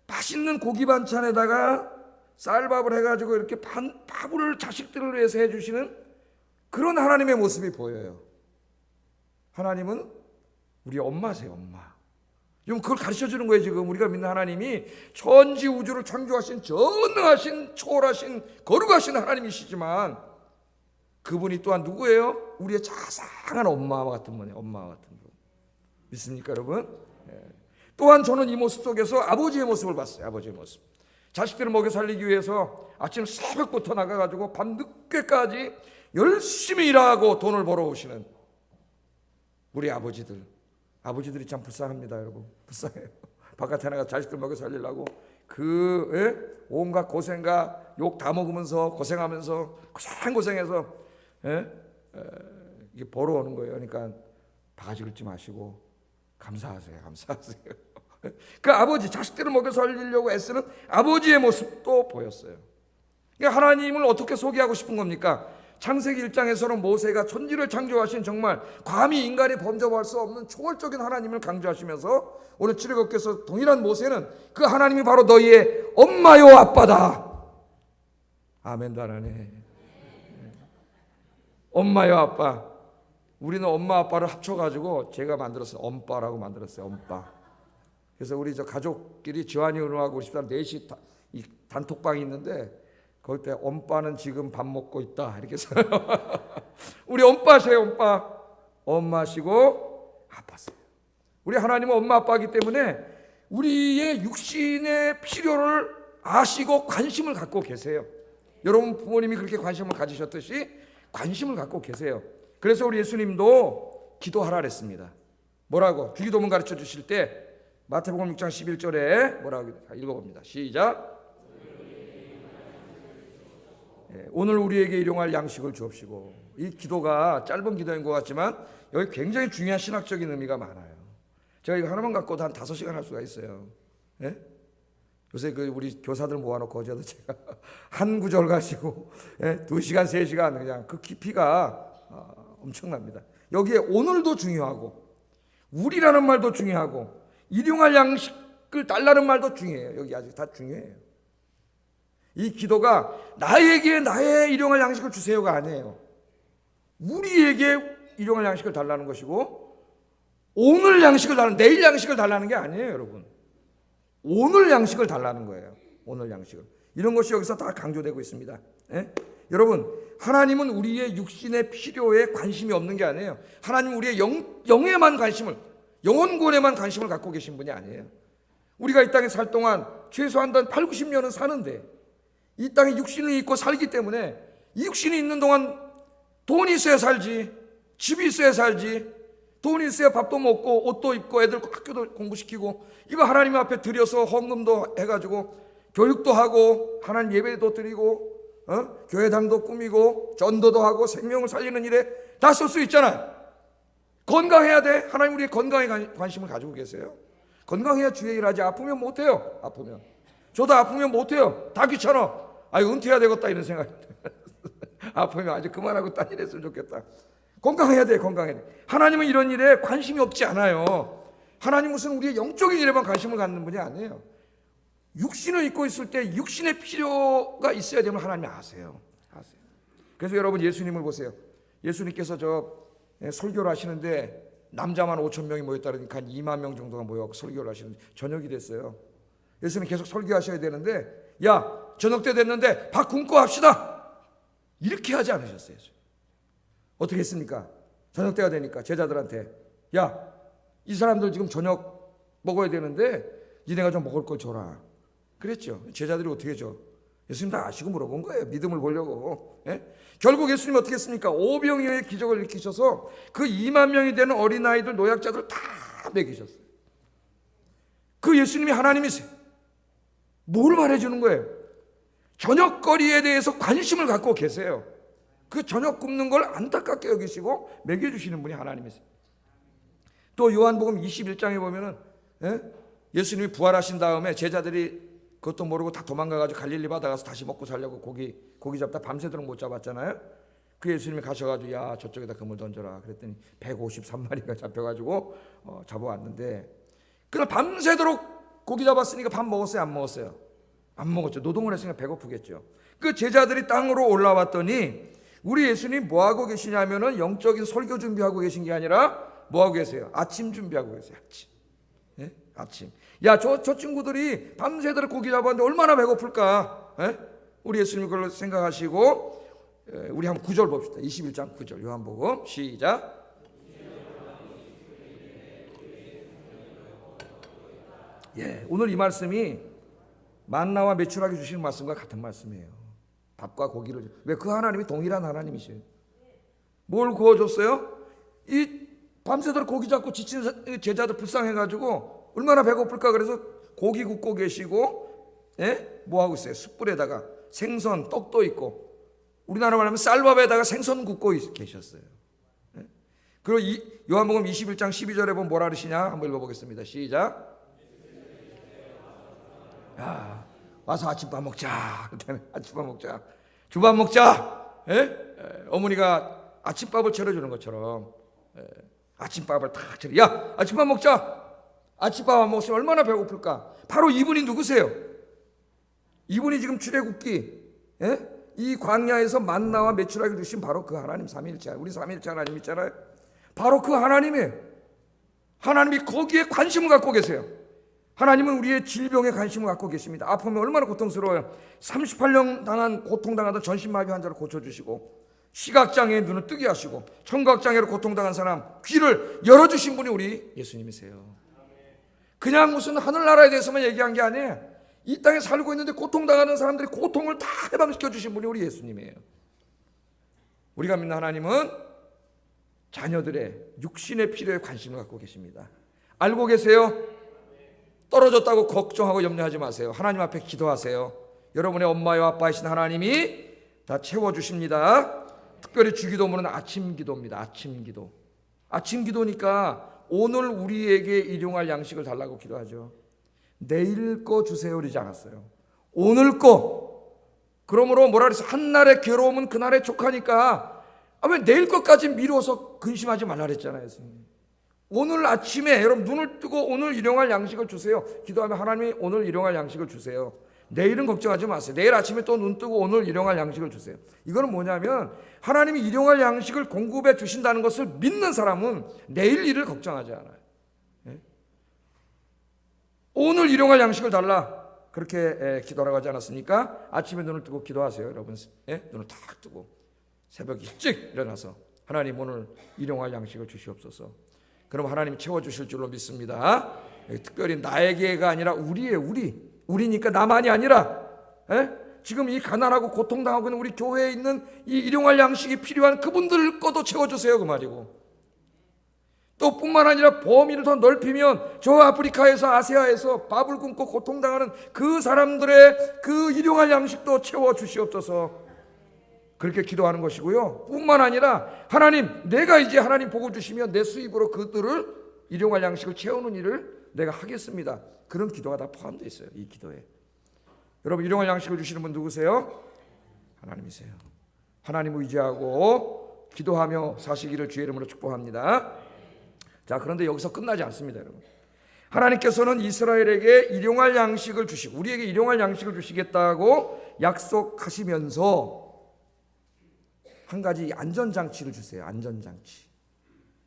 맛있는 고기 반찬에다가 쌀밥을 해가지고 이렇게 밥을 자식들을 위해서 해주시는 그런 하나님의 모습이 보여요. 하나님은 우리 엄마세요, 엄마. 지금 그걸 가르쳐 주는 거예요. 지금 우리가 믿는 하나님이 천지 우주를 창조하신 전능하신 초월하신 거룩하신 하나님이시지만 그분이 또한 누구예요? 우리의 자상한 엄마와 같은 분이에요. 엄마와 같은 분. 믿습니까, 여러분? 또한 저는 이 모습 속에서 아버지의 모습을 봤어요. 아버지의 모습. 자식들을 먹여 살리기 위해서 아침 새벽부터 나가가지고 밤 늦게까지 열심히 일하고 돈을 벌어오시는 우리 아버지들이 참 불쌍합니다, 여러분. 불쌍해요. 바깥에 나가 자식들 먹여 살리려고 온갖 고생과 욕 다 먹으면서 고생하면서 고생해서 이게 벌어오는 거예요. 그러니까 바가지 긁지 마시고 감사하세요. 그 아버지, 자식들을 먹여 살리려고 애쓰는 아버지의 모습도 보였어요. 그러니까 하나님을 어떻게 소개하고 싶은 겁니까? 창세기 1장에서는 모세가 천지를 창조하신 정말 감히 인간이 범접할 수 없는 초월적인 하나님을 강조하시면서 오늘 출애굽기에서 동일한 모세는 그 하나님이 바로 너희의 엄마요 아빠다. 아멘도 안 하네. 엄마요 아빠. 우리는 엄마 아빠를 합쳐가지고 제가 만들었어요. 엄빠라고 만들었어요. 엄빠. 그래서 우리 저 가족끼리 지환이 은우하고 우리 집사람 넷이 이 단톡방이 있는데 거기 때 엄빠는 지금 밥 먹고 있다 이렇게 써요. 우리 엄빠세요. 엄마시고 아빠세요. 우리 하나님은 엄마 아빠이기 때문에 우리의 육신의 필요를 아시고 관심을 갖고 계세요. 여러분 부모님이 그렇게 관심을 가지셨듯이 관심을 갖고 계세요. 그래서 우리 예수님도 기도하라 그랬습니다. 뭐라고? 주기도문 가르쳐 주실 때 마태복음 6장 11절에 뭐라고 읽어봅니다. 시작. 오늘 우리에게 일용할 양식을 주옵시고. 이 기도가 짧은 기도인 것 같지만 여기 굉장히 중요한 신학적인 의미가 많아요. 제가 이거 하나만 갖고도 한 5시간 할 수가 있어요. 요새 우리 교사들 모아놓고 어제도 제가 한 구절 가지고 2시간 3시간 그냥 그 깊이가 엄청납니다. 여기에 오늘도 중요하고 우리라는 말도 중요하고 일용할 양식을 달라는 말도 중요해요. 여기 아직 다 중요해요. 이 기도가 나에게 나의 일용할 양식을 주세요가 아니에요. 우리에게 일용할 양식을 달라는 것이고 오늘 양식을 달라는, 내일 양식을 달라는 게 아니에요, 여러분. 오늘 양식을 달라는 거예요. 오늘 양식을. 이런 것이 여기서 다 강조되고 있습니다. 여러분, 하나님은 우리의 육신의 필요에 관심이 없는 게 아니에요. 하나님은 우리의 영에만 관심을, 영혼 구원에만 관심을 갖고 계신 분이 아니에요. 우리가 이 땅에 살 동안 최소한 8, 90년은 사는데 이 땅에 육신을 입고 살기 때문에 이 육신이 있는 동안 돈이 있어야 살지, 집이 있어야 살지, 돈이 있어야 밥도 먹고 옷도 입고 애들 학교도 공부시키고 이거 하나님 앞에 드려서 헌금도 해가지고 교육도 하고 하나님 예배도 드리고 교회당도 꾸미고 전도도 하고 생명을 살리는 일에 다 쓸 수 있잖아요. 건강해야 돼. 하나님 우리의 건강에 관심을 가지고 계세요. 건강해야 주의 일 하지. 아프면 못해요. 저도 아프면 못해요. 다 귀찮아. 은퇴해야 되겠다 이런 생각이 아프면 아주 그만하고 딴 일 했으면 좋겠다. 건강해야 돼. 하나님은 이런 일에 관심이 없지 않아요. 하나님 무슨 우리의 영적인 일에만 관심을 갖는 분이 아니에요. 육신을 입고 있을 때 육신의 필요가 있어야 되면 하나님이 아세요. 그래서 여러분 예수님을 보세요. 예수님께서 설교를 하시는데 남자만 5천 명이 모였다 그러니까 한 2만 명 정도가 모여 설교를 하시는데 저녁이 됐어요. 예수님 계속 설교하셔야 되는데 야 저녁 때 됐는데 밥 굶고 합시다. 이렇게 하지 않으셨어요. 어떻게 했습니까? 저녁 때가 되니까 제자들한테 야 이 사람들 지금 저녁 먹어야 되는데 니네가 좀 먹을 걸 줘라. 그랬죠. 제자들이 어떻게 줘? 예수님 다 아시고 물어본 거예요. 믿음을 보려고. 결국 예수님 어떻게 했습니까? 오병이어의 기적을 일으키셔서 그 2만 명이 되는 어린아이들 노약자들 다 먹이셨어요. 그 예수님이 하나님이세요. 뭘 말해주는 거예요? 저녁거리에 대해서 관심을 갖고 계세요. 그 저녁 굶는 걸 안타깝게 여기시고 먹여주시는 분이 하나님이세요. 또 요한복음 21장에 보면은 예수님이 부활하신 다음에 제자들이 그것도 모르고 다 도망가가지고 갈릴리 바다 가서 다시 먹고 살려고 고기 잡다 밤새도록 못 잡았잖아요. 그 예수님이 가셔가지고 야 저쪽에다 그물 던져라 그랬더니 153마리가 잡혀가지고 잡아왔는데 그날 밤새도록 고기 잡았으니까 밥 먹었어요? 안 먹었어요? 안 먹었죠. 노동을 했으니까 배고프겠죠. 그 제자들이 땅으로 올라왔더니 우리 예수님 뭐하고 계시냐면은 영적인 설교 준비하고 계신 게 아니라 뭐하고 계세요? 아침 준비하고 계세요. 아침. 예? 아침. 야, 저 친구들이 밤새도록 고기 잡았는데 얼마나 배고플까? 예? 우리 예수님 그걸 생각하시고 우리 한번 9절 봅시다. 21장 9절 요한복음 시작. 예, 오늘 이 말씀이 만나와 메추라기 주시는 말씀과 같은 말씀이에요. 밥과 고기를. 왜? 그 하나님이 동일한 하나님이시에요. 뭘 구워줬어요? 이 밤새도록 고기 잡고 지친 제자들 불쌍해가지고 얼마나 배고플까 그래서 고기 굽고 계시고, 예? 뭐 하고 있어요? 숯불에다가 생선, 떡도 있고, 우리나라 말하면 쌀밥에다가 생선 굽고 계셨어요. 예? 그리고 요한복음 21장 12절에 보면 뭐라 그러시냐? 한번 읽어보겠습니다. 시작. 야, 와서 아침밥 먹자. 아침밥 먹자. 주밥 먹자. 예? 어머니가 아침밥을 차려주는 것처럼 아침밥을 다 차려. 야, 아침밥 먹자. 아침밥 안 먹으면 얼마나 배고플까? 바로 이분이 누구세요? 이분이 지금 출애굽기 이 광야에서 만나와 메추라기 주신 바로 그 하나님 삼위일체. 우리 삼위일체 하나님 있잖아요. 바로 그 하나님이에요. 하나님이 거기에 관심을 갖고 계세요. 하나님은 우리의 질병에 관심을 갖고 계십니다. 아프면 얼마나 고통스러워요. 38년 고통당하던 전신마비 환자를 고쳐주시고, 시각장애의 눈을 뜨게 하시고, 청각장애로 고통당한 사람 귀를 열어주신 분이 우리 예수님이세요. 그냥 무슨 하늘나라에 대해서만 얘기한 게 아니에요. 이 땅에 살고 있는데 고통당하는 사람들이 고통을 다 해방시켜 주신 분이 우리 예수님이에요. 우리가 믿는 하나님은 자녀들의 육신의 필요에 관심을 갖고 계십니다. 알고 계세요? 떨어졌다고 걱정하고 염려하지 마세요. 하나님 앞에 기도하세요. 여러분의 엄마와 아빠이신 하나님이 다 채워주십니다. 특별히 주기도문은 아침 기도입니다. 아침 기도. 아침 기도니까 오늘 우리에게 일용할 양식을 달라고 기도하죠. 내일 거 주세요 그러지 않았어요. 오늘 거. 그러므로 뭐라 그랬어? 한날의 괴로움은 그날의 족하니까 왜 내일 것까지 미뤄서 근심하지 말라 그랬잖아요. 오늘 아침에 여러분 눈을 뜨고 오늘 일용할 양식을 주세요. 기도하면 하나님이 오늘 일용할 양식을 주세요. 내일은 걱정하지 마세요. 내일 아침에 또 눈 뜨고 오늘 일용할 양식을 주세요. 이거는 뭐냐면 하나님이 일용할 양식을 공급해 주신다는 것을 믿는 사람은 내일 일을 걱정하지 않아요. 예? 오늘 일용할 양식을 달라. 그렇게 기도하라고 하지 않았습니까? 아침에 눈을 뜨고 기도하세요. 여러분. 예? 눈을 탁 뜨고 새벽 일찍 일어나서 하나님 오늘 일용할 양식을 주시옵소서. 그럼 하나님 채워주실 줄로 믿습니다. 특별히 나에게가 아니라 우리니까 나만이 아니라 지금 이 가난하고 고통당하고 있는 우리 교회에 있는 이 일용할 양식이 필요한 그분들 거도 채워주세요 그 말이고, 또 뿐만 아니라 범위를 더 넓히면 저 아프리카에서 아시아에서 밥을 굶고 고통당하는 그 사람들의 그 일용할 양식도 채워주시옵소서. 그렇게 기도하는 것이고요. 뿐만 아니라 하나님, 내가 이제 하나님 복을 주시면 내 수입으로 그들을 일용할 양식을 채우는 일을 내가 하겠습니다. 그런 기도가 다 포함되어 있어요. 이 기도에. 여러분, 일용할 양식을 주시는 분 누구세요? 하나님이세요. 하나님 의지하고 기도하며 사시기를 주의 이름으로 축복합니다. 자, 그런데 여기서 끝나지 않습니다, 여러분. 하나님께서는 이스라엘에게 일용할 양식을 주시고 우리에게 일용할 양식을 주시겠다고 약속하시면서 한 가지 안전장치를 주세요. 안전장치.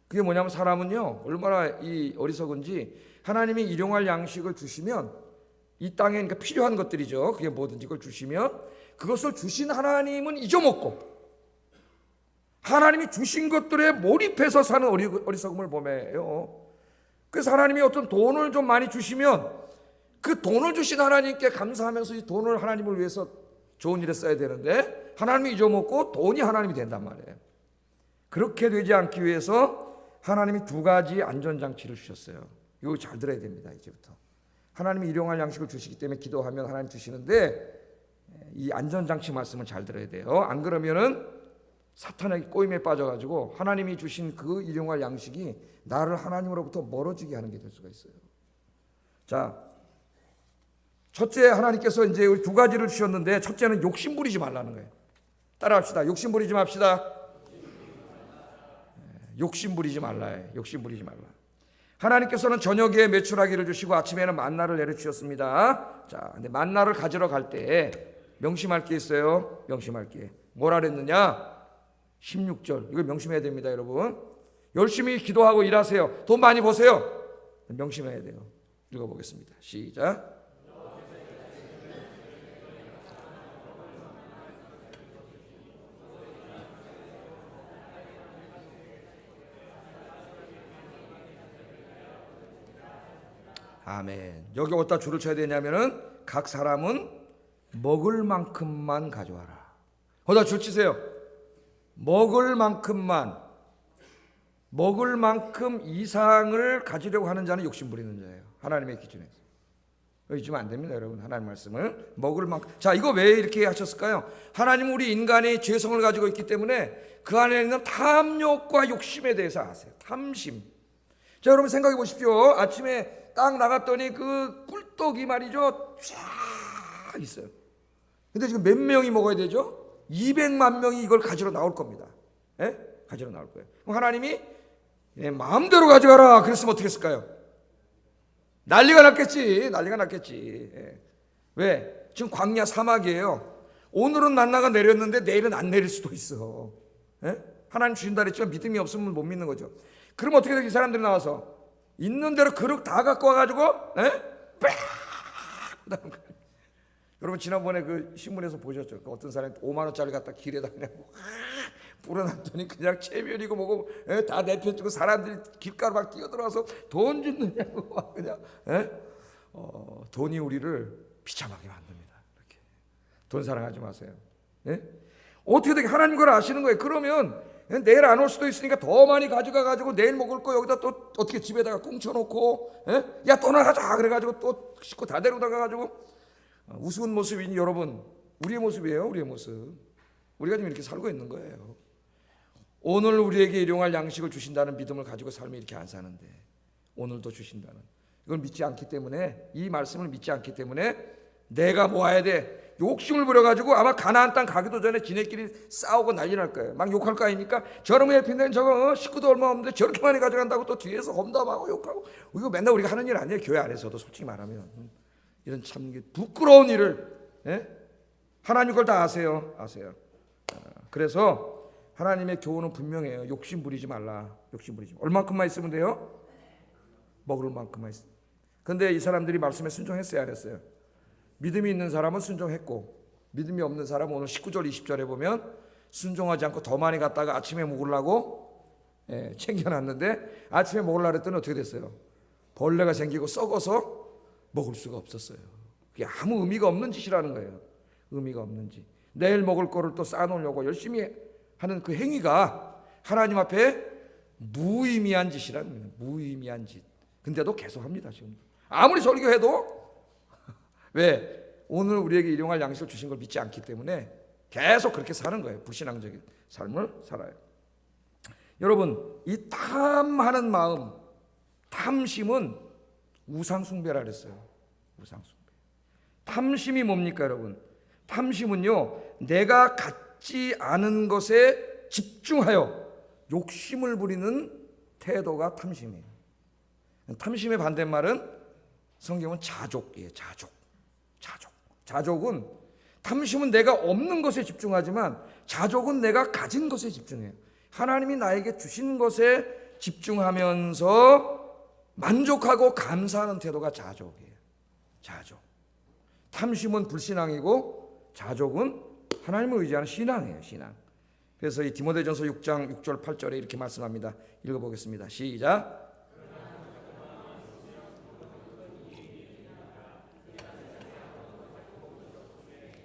그게 뭐냐면 사람은요 얼마나 이 어리석은지 하나님이 일용할 양식을 주시면 이 땅에 그러니까 필요한 것들이죠. 그게 뭐든지 그걸 주시면 그것을 주신 하나님은 잊어먹고 하나님이 주신 것들에 몰입해서 사는 어리석음을 범해요. 그래서 하나님이 어떤 돈을 좀 많이 주시면 그 돈을 주신 하나님께 감사하면서 이 돈을 하나님을 위해서 좋은 일에 써야 되는데 하나님이 잊어먹고 돈이 하나님이 된단 말이에요. 그렇게 되지 않기 위해서 하나님이 두 가지 안전장치를 주셨어요. 이거 잘 들어야 됩니다. 이제부터 하나님이 일용할 양식을 주시기 때문에 기도하면 하나님 주시는데 이 안전장치 말씀을 잘 들어야 돼요. 안 그러면은 사탄의 꼬임에 빠져가지고 하나님이 주신 그 일용할 양식이 나를 하나님으로부터 멀어지게 하는 게 될 수가 있어요. 자, 첫째, 하나님께서 이제 우리 두 가지를 주셨는데, 첫째는 욕심 부리지 말라는 거예요. 따라합시다. 욕심 부리지 맙시다. 욕심 부리지 말라. 욕심 부리지 말라. 하나님께서는 저녁에 메추라기를 주시고 아침에는 만나를 내려주셨습니다. 자, 근데 만나를 가지러 갈 때 명심할 게 있어요. 명심할 게. 뭐라 그랬느냐? 16절. 이거 명심해야 됩니다, 여러분. 열심히 기도하고 일하세요. 돈 많이 버세요. 명심해야 돼요. 읽어보겠습니다. 시작. 아멘. 여기 어디다 줄을 쳐야 되냐면은 각 사람은 먹을 만큼만 가져와라. 어디다 줄 치세요. 먹을 만큼만, 먹을 만큼 이상을 가지려고 하는 자는 욕심 부리는 자예요. 하나님의 기준에서. 잊으면 안 됩니다, 여러분. 하나님 말씀을 먹을 만큼. 자, 이거 왜 이렇게 하셨을까요? 하나님은 우리 인간이 죄성을 가지고 있기 때문에 그 안에 있는 탐욕과 욕심에 대해서 아세요. 탐심. 자, 여러분 생각해 보십시오. 아침에 딱 나갔더니 그 꿀떡이 말이죠, 쫙 있어요. 근데 지금 몇 명이 먹어야 되죠? 200만 명이 이걸 가지러 나올 겁니다. 예? 가지러 나올 거예요. 그럼 하나님이 마음대로 가져가라 그랬으면 어떻게 했을까요? 난리가 났겠지. 난리가 났겠지. 예. 왜? 지금 광야 사막이에요. 오늘은 만나가 내렸는데 내일은 안 내릴 수도 있어. 예? 하나님 주신다 그랬지만 믿음이 없으면 못 믿는 거죠. 그럼 어떻게 돼? 이 사람들이 나와서 있는 대로 그릇 다 갖고 와가지고 여러분 지난번에 그 신문에서 보셨죠? 그 어떤 사람이 5만 원짜리 갖다 길에다 그냥 뿌려놨더니 그냥 체면이고 뭐고 다 내펴주고 사람들이 길가로 막 뛰어들어와서 돈 주느냐고 막 그냥 돈이 우리를 비참하게 만듭니다. 이렇게 돈 사랑하지 마세요. 어떻게 되게 하나님 걸 아시는 거예요. 그러면 내일 안 올 수도 있으니까 더 많이 가져가가지고 내일 먹을 거 여기다 또 어떻게 집에다가 꽁쳐놓고 야 또 나가자 그래가지고 또 식구 다 데려다가가지고 우스운 모습이니 여러분 우리의 모습이에요. 우리의 모습. 우리가 지금 이렇게 살고 있는 거예요. 오늘 우리에게 일용할 양식을 주신다는 믿음을 가지고 삶이 이렇게 안 사는데 오늘도 주신다는 이걸 믿지 않기 때문에 이 말씀을 믿지 않기 때문에 내가 모아야 돼. 욕심을 부려가지고 아마 가나안 땅 가기도 전에 지네끼리 싸우고 난리 날 거예요. 막 욕할 거 아닙니까? 저놈의 핀데는 저거 식구도 얼마 없는데 저렇게 많이 가져간다고 또 뒤에서 험담하고 욕하고 이거 맨날 우리가 하는 일 아니에요. 교회 안에서도 솔직히 말하면 이런 참 부끄러운 일을 하나님 걸 다 아세요. 그래서 하나님의 교훈은 분명해요. 욕심 부리지 말라. 욕심 부리지 말라. 얼마큼만 있으면 돼요? 먹을 만큼만 있으면. 근데 이 사람들이 말씀에 순종했어요? 안 했어요? 믿음이 있는 사람은 순종했고 믿음이 없는 사람은 오늘 19절 20절에 보면 순종하지 않고 더 많이 갔다가 아침에 먹으려고 챙겨놨는데 아침에 먹으려고 했더니 어떻게 됐어요? 벌레가 생기고 썩어서 먹을 수가 없었어요. 그게 아무 의미가 없는 짓이라는 거예요. 의미가 없는 짓. 내일 먹을 거를 또 쌓아놓으려고 열심히 하는 그 행위가 하나님 앞에 무의미한 짓이라는 거예요. 무의미한 짓. 근데도 계속합니다. 지금 아무리 설교해도 왜? 오늘 우리에게 일용할 양식을 주신 걸 믿지 않기 때문에 계속 그렇게 사는 거예요. 불신앙적인 삶을 살아요. 여러분 이 탐하는 마음, 탐심은 우상숭배라 그랬어요. 우상숭배. 탐심이 뭡니까 여러분? 탐심은요 내가 갖지 않은 것에 집중하여 욕심을 부리는 태도가 탐심이에요. 탐심의 반대말은 성경은 자족이에요. 자족은 탐심은 내가 없는 것에 집중하지만 자족은 내가 가진 것에 집중해요. 하나님이 나에게 주신 것에 집중하면서 만족하고 감사하는 태도가 자족이에요. 자족. 탐심은 불신앙이고 자족은 하나님을 의지하는 신앙이에요. 신앙. 그래서 이 디모데전서 6장 6절 8절에 이렇게 말씀합니다. 읽어보겠습니다. 시작.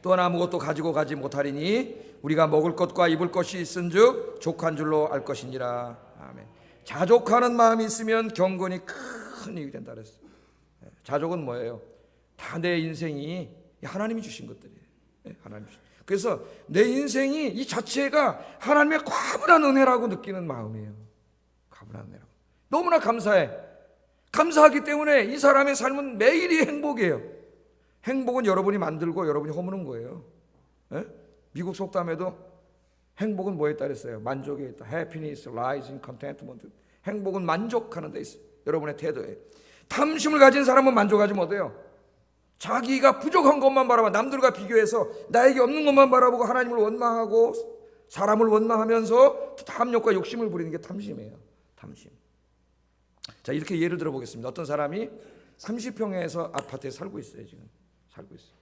또한 아무것도 가지고 가지 못하리니 우리가 먹을 것과 입을 것이 있은즉 족한 줄로 알 것이니라. 아멘. 자족하는 마음이 있으면 경건이 큰 이익이 된다 그랬어요. 자족은 뭐예요? 다 내 인생이 하나님이 주신 것들이에요. 하나님 주신. 그래서 내 인생이 이 자체가 하나님의 과분한 은혜라고 느끼는 마음이에요. 과분한 은혜라고. 너무나 감사해. 감사하기 때문에 이 사람의 삶은 매일이 행복이에요. 행복은 여러분이 만들고 여러분이 허무는 거예요. 예? 미국 속담에도 행복은 뭐에 따라 있어요? 만족에 있다. Happiness lies in contentment. 행복은 만족하는 데 있어요. 여러분의 태도에. 탐심을 가진 사람은 만족하지 못해요. 자기가 부족한 것만 바라봐 남들과 비교해서 나에게 없는 것만 바라보고 하나님을 원망하고 사람을 원망하면서 탐욕과 욕심을 부리는 게 탐심이에요. 탐심. 자, 이렇게 예를 들어 보겠습니다. 어떤 사람이 30평에서 아파트에 살고 있어요. 지금 살고 있어요.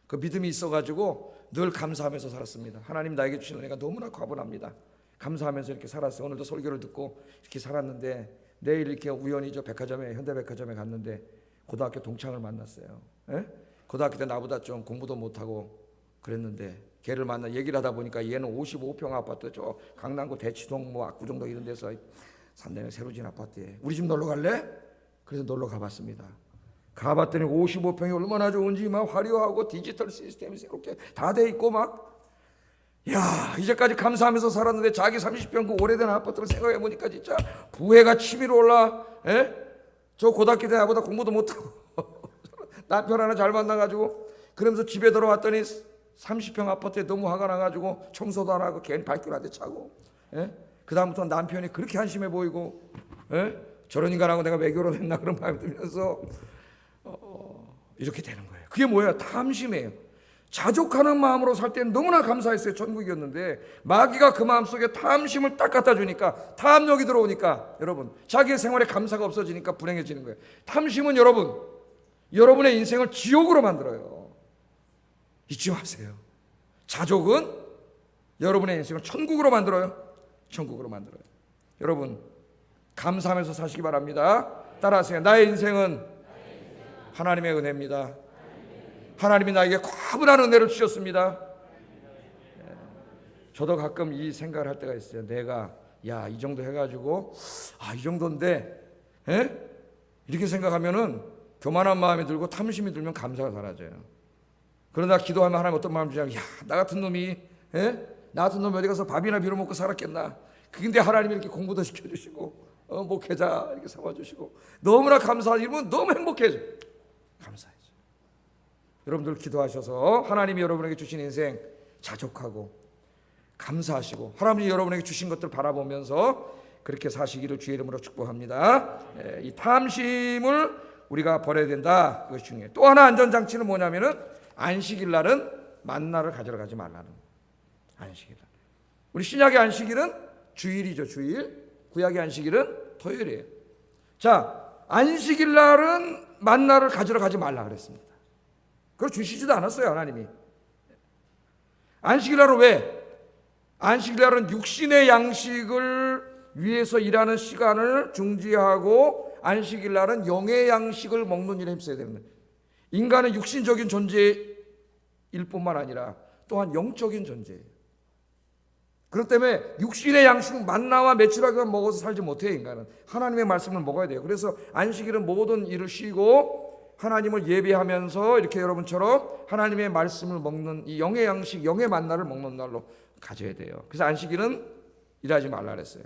그 믿음이 있어가지고 늘 감사하면서 살았습니다. 하나님 나에게 주신 은혜가 너무나 과분합니다. 감사하면서 이렇게 살았어요. 오늘도 설교를 듣고 이렇게 살았는데 내일 이렇게 우연히 저 백화점에 현대백화점에 갔는데 고등학교 동창을 만났어요. 예? 고등학교 때 나보다 좀 공부도 못하고 그랬는데 걔를 만나 얘기를 하다 보니까 얘는 55평 아파트 저 강남구 대치동 뭐 압구정동 이런 데서 산다며 새로 지은 아파트에 우리 집 놀러 갈래? 그래서 놀러 가봤습니다. 가봤더니 55평이 얼마나 좋은지 막 화려하고 디지털 시스템이 새롭게 다 돼 있고 막 야, 이제까지 감사하면서 살았는데 자기 30평 그 오래된 아파트를 생각해 보니까 진짜 부해가 치밀어 올라. 예? 저 고등학교 때 나보다 공부도 못하고 남편 하나 잘 만나가지고 그러면서 집에 들어왔더니 30평 아파트에 너무 화가 나가지고 청소도 안 하고 괜히 발길한테 차고. 예? 그 다음부터 남편이 그렇게 한심해 보이고 예? 저런 인간하고 내가 왜 결혼했나 그런 마음이 들면서 이렇게 되는 거예요. 그게 뭐예요? 탐심이에요. 자족하는 마음으로 살 때는 너무나 감사했어요. 천국이었는데 마귀가 그 마음속에 탐심을 딱 갖다 주니까 탐욕이 들어오니까 여러분 자기의 생활에 감사가 없어지니까 불행해지는 거예요. 탐심은 여러분의 인생을 지옥으로 만들어요. 잊지 마세요. 자족은 여러분의 인생을 천국으로 만들어요. 천국으로 만들어요. 여러분 감사하면서 사시기 바랍니다. 따라하세요. 나의 인생은 하나님의 은혜입니다. 하나님이 나에게 과분한 은혜를 주셨습니다. 저도 가끔 이 생각을 할 때가 있어요. 내가 이 정도 해가지고 이 정도인데 이렇게 생각하면은 교만한 마음이 들고 탐심이 들면 감사가 사라져요. 그러다 기도하면 하나님 어떤 마음 주냐면 나 같은 놈이 나 같은 놈이 어디 가서 밥이나 빌어먹고 살았겠나. 근데 하나님이 이렇게 공부도 시켜주시고 목회자 이렇게 삼아주시고 너무나 감사하지. 이러면 너무 행복해져. 감사해요. 여러분들 기도하셔서 하나님이 여러분에게 주신 인생 자족하고 감사하시고 하나님이 여러분에게 주신 것들 바라보면서 그렇게 사시기를 주의 이름으로 축복합니다. 이 탐심을 우리가 버려야 된다. 그것이 중요해요. 또 하나 안전장치는 뭐냐면은 안식일 날은 만나를 가지러 가지 말라는 안식일 날. 우리 신약의 안식일은 주일이죠. 주일. 구약의 안식일은 토요일이에요. 자, 안식일 날은 만나를 가지러 가지 말라 그랬습니다. 그걸 주시지도 않았어요. 하나님이. 안식일 날은 왜? 안식일 날은 육신의 양식을 위해서 일하는 시간을 중지하고 안식일 날은 영의 양식을 먹는 일에 힘써야 됩니다. 인간은 육신적인 존재일 뿐만 아니라 또한 영적인 존재예요. 그렇기 때문에 육신의 양식 만나와 메추라기만 먹어서 살지 못해요. 인간은 하나님의 말씀을 먹어야 돼요. 그래서 안식일은 모든 일을 쉬고 하나님을 예배하면서 이렇게 여러분처럼 하나님의 말씀을 먹는 이 영의 양식, 영의 만나를 먹는 날로 가져야 돼요. 그래서 안식일은 일하지 말라 그랬어요.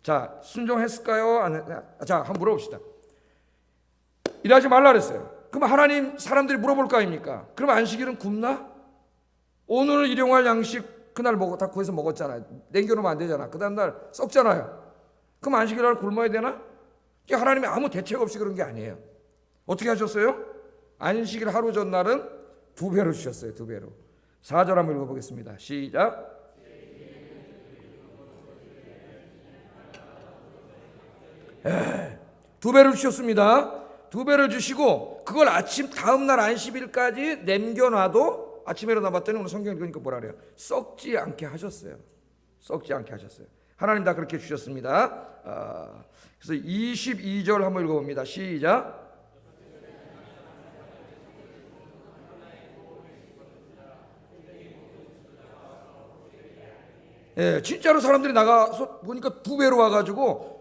자, 순종했을까요? 자, 한번 물어봅시다. 일하지 말라 그랬어요. 그럼 하나님 사람들이 물어볼 거 아닙니까? 그럼 안식일은 굶나? 오늘 일용할 양식 그날 다 구해서 먹었잖아요. 남겨놓으면 안 되잖아. 그 다음 날 썩잖아요. 그럼 안식일 날 굶어야 되나? 하나님이 아무 대책 없이 그런 게 아니에요. 어떻게 하셨어요? 안식일 하루 전날은 2배로 주셨어요. 2배로. 4절 한번 읽어보겠습니다. 시작. 예, 2배를 주셨습니다. 2배를 주시고 그걸 아침 다음날 안식일까지 남겨놔도 아침에 일어나봤더니 오늘 성경 읽으니까 뭐라 그래요? 썩지 않게 하셨어요. 썩지 않게 하셨어요. 하나님 다 그렇게 주셨습니다. 그래서 22절 한번 읽어봅니다. 시작. 예, 진짜로 사람들이 나가서 보니까 2배로 와가지고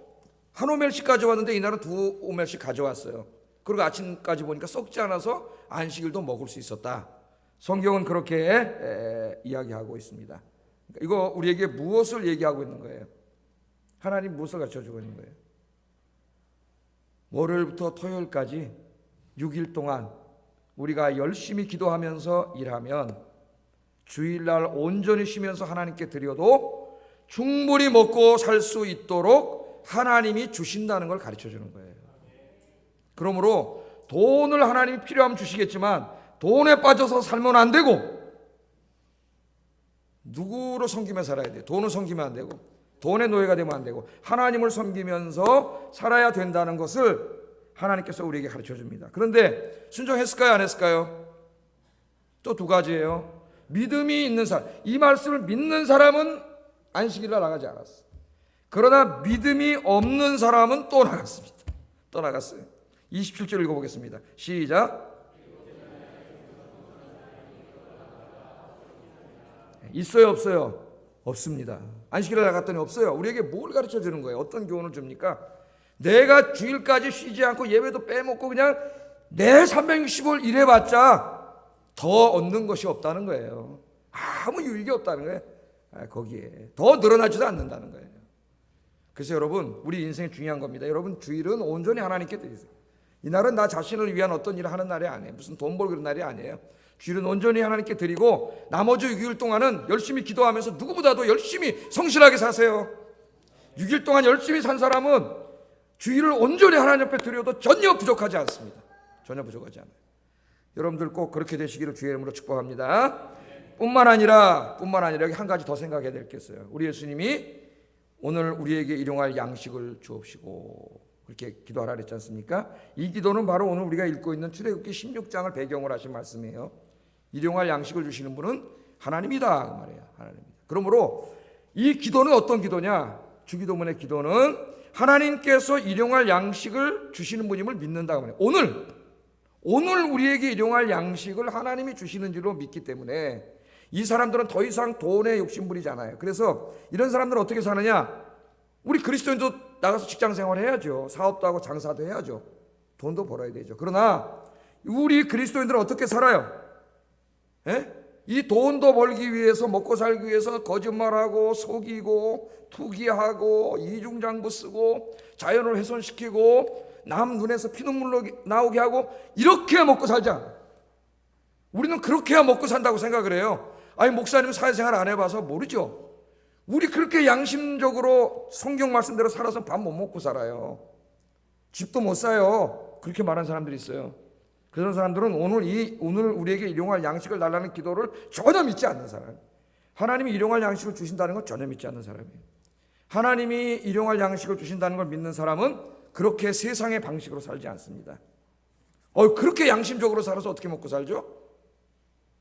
한 오멜씩 가져왔는데 이날은 2오멜씩 가져왔어요. 그리고 아침까지 보니까 썩지 않아서 안식일도 먹을 수 있었다. 성경은 그렇게 이야기하고 있습니다. 이거 우리에게 무엇을 얘기하고 있는 거예요? 하나님 무엇을 가르쳐주고 있는 거예요? 월요일부터 토요일까지 6일 동안 우리가 열심히 기도하면서 일하면 주일날 온전히 쉬면서 하나님께 드려도 충분히 먹고 살 수 있도록 하나님이 주신다는 걸 가르쳐 주는 거예요. 그러므로 돈을 하나님이 필요하면 주시겠지만 돈에 빠져서 살면 안 되고, 누구를 섬기며 살아야 돼요? 돈을 섬기면 안 되고, 돈의 노예가 되면 안 되고, 하나님을 섬기면서 살아야 된다는 것을 하나님께서 우리에게 가르쳐 줍니다. 그런데 순종했을까요? 안 했을까요? 또 두 가지예요. 믿음이 있는 사람, 이 말씀을 믿는 사람은 안식일날 나가지 않았어. 그러나 믿음이 없는 사람은 또 나갔습니다. 또 나갔어요. 27절 읽어보겠습니다. 시작. 있어요, 없어요? 없습니다. 안식일에 나갔더니 없어요. 우리에게 뭘 가르쳐 주는 거예요? 어떤 교훈을 줍니까? 내가 주일까지 쉬지 않고 예배도 빼먹고 그냥 내 365일 일해봤자 더 얻는 것이 없다는 거예요. 아무 유익이 없다는 거예요. 거기에 더 늘어나지도 않는다는 거예요. 그래서 여러분, 우리 인생이 중요한 겁니다. 여러분, 주일은 온전히 하나님께 드리세요. 이날은 나 자신을 위한 어떤 일을 하는 날이 아니에요. 무슨 돈 벌 그런 날이 아니에요. 주일은 온전히 하나님께 드리고 나머지 6일 동안은 열심히 기도하면서 누구보다도 열심히 성실하게 사세요. 6일 동안 열심히 산 사람은 주일을 온전히 하나님 앞에 드려도 전혀 부족하지 않습니다. 전혀 부족하지 않아요. 여러분들 꼭 그렇게 되시기를 주의 이름으로 축복합니다. 뿐만 아니라 여기 한 가지 더 생각해야 될 게 있어요. 우리 예수님이 오늘 우리에게 일용할 양식을 주옵시고 그렇게 기도하라 그랬지 않습니까? 이 기도는 바로 오늘 우리가 읽고 있는 출애굽기 16장을 배경으로 하신 말씀이에요. 일용할 양식을 주시는 분은 하나님이다 그 말이에요. 하나님이다. 그러므로 이 기도는 어떤 기도냐? 주기도문의 기도는 하나님께서 일용할 양식을 주시는 분임을 믿는다 그 말이에요. 오늘 우리에게 일용할 양식을 하나님이 주시는 줄로 믿기 때문에 이 사람들은 더 이상 돈에 욕심부리잖아요. 그래서 이런 사람들은 어떻게 사느냐? 우리 그리스도인도 나가서 직장생활 해야죠. 사업도 하고 장사도 해야죠. 돈도 벌어야 되죠. 그러나 우리 그리스도인들은 어떻게 살아요? 이 돈도 벌기 위해서, 먹고 살기 위해서 거짓말하고 속이고 투기하고 이중장부 쓰고 자연을 훼손시키고 남 눈에서 피눈물 나오게 하고 이렇게 먹고 살자. 우리는 그렇게 해야 먹고 산다고 생각을 해요. 아니, 목사님은 사회생활 안 해봐서 모르죠. 우리 그렇게 양심적으로 성경 말씀대로 살아서 밥 못 먹고 살아요. 집도 못 사요. 그렇게 말하는 사람들이 있어요. 그런 사람들은 오늘 우리에게 일용할 양식을 달라는 기도를 전혀 믿지 않는 사람. 하나님이 일용할 양식을 주신다는 걸 전혀 믿지 않는 사람이에요. 하나님이 일용할 양식을 주신다는 걸 믿는 사람은 그렇게 세상의 방식으로 살지 않습니다. 그렇게 양심적으로 살아서 어떻게 먹고 살죠?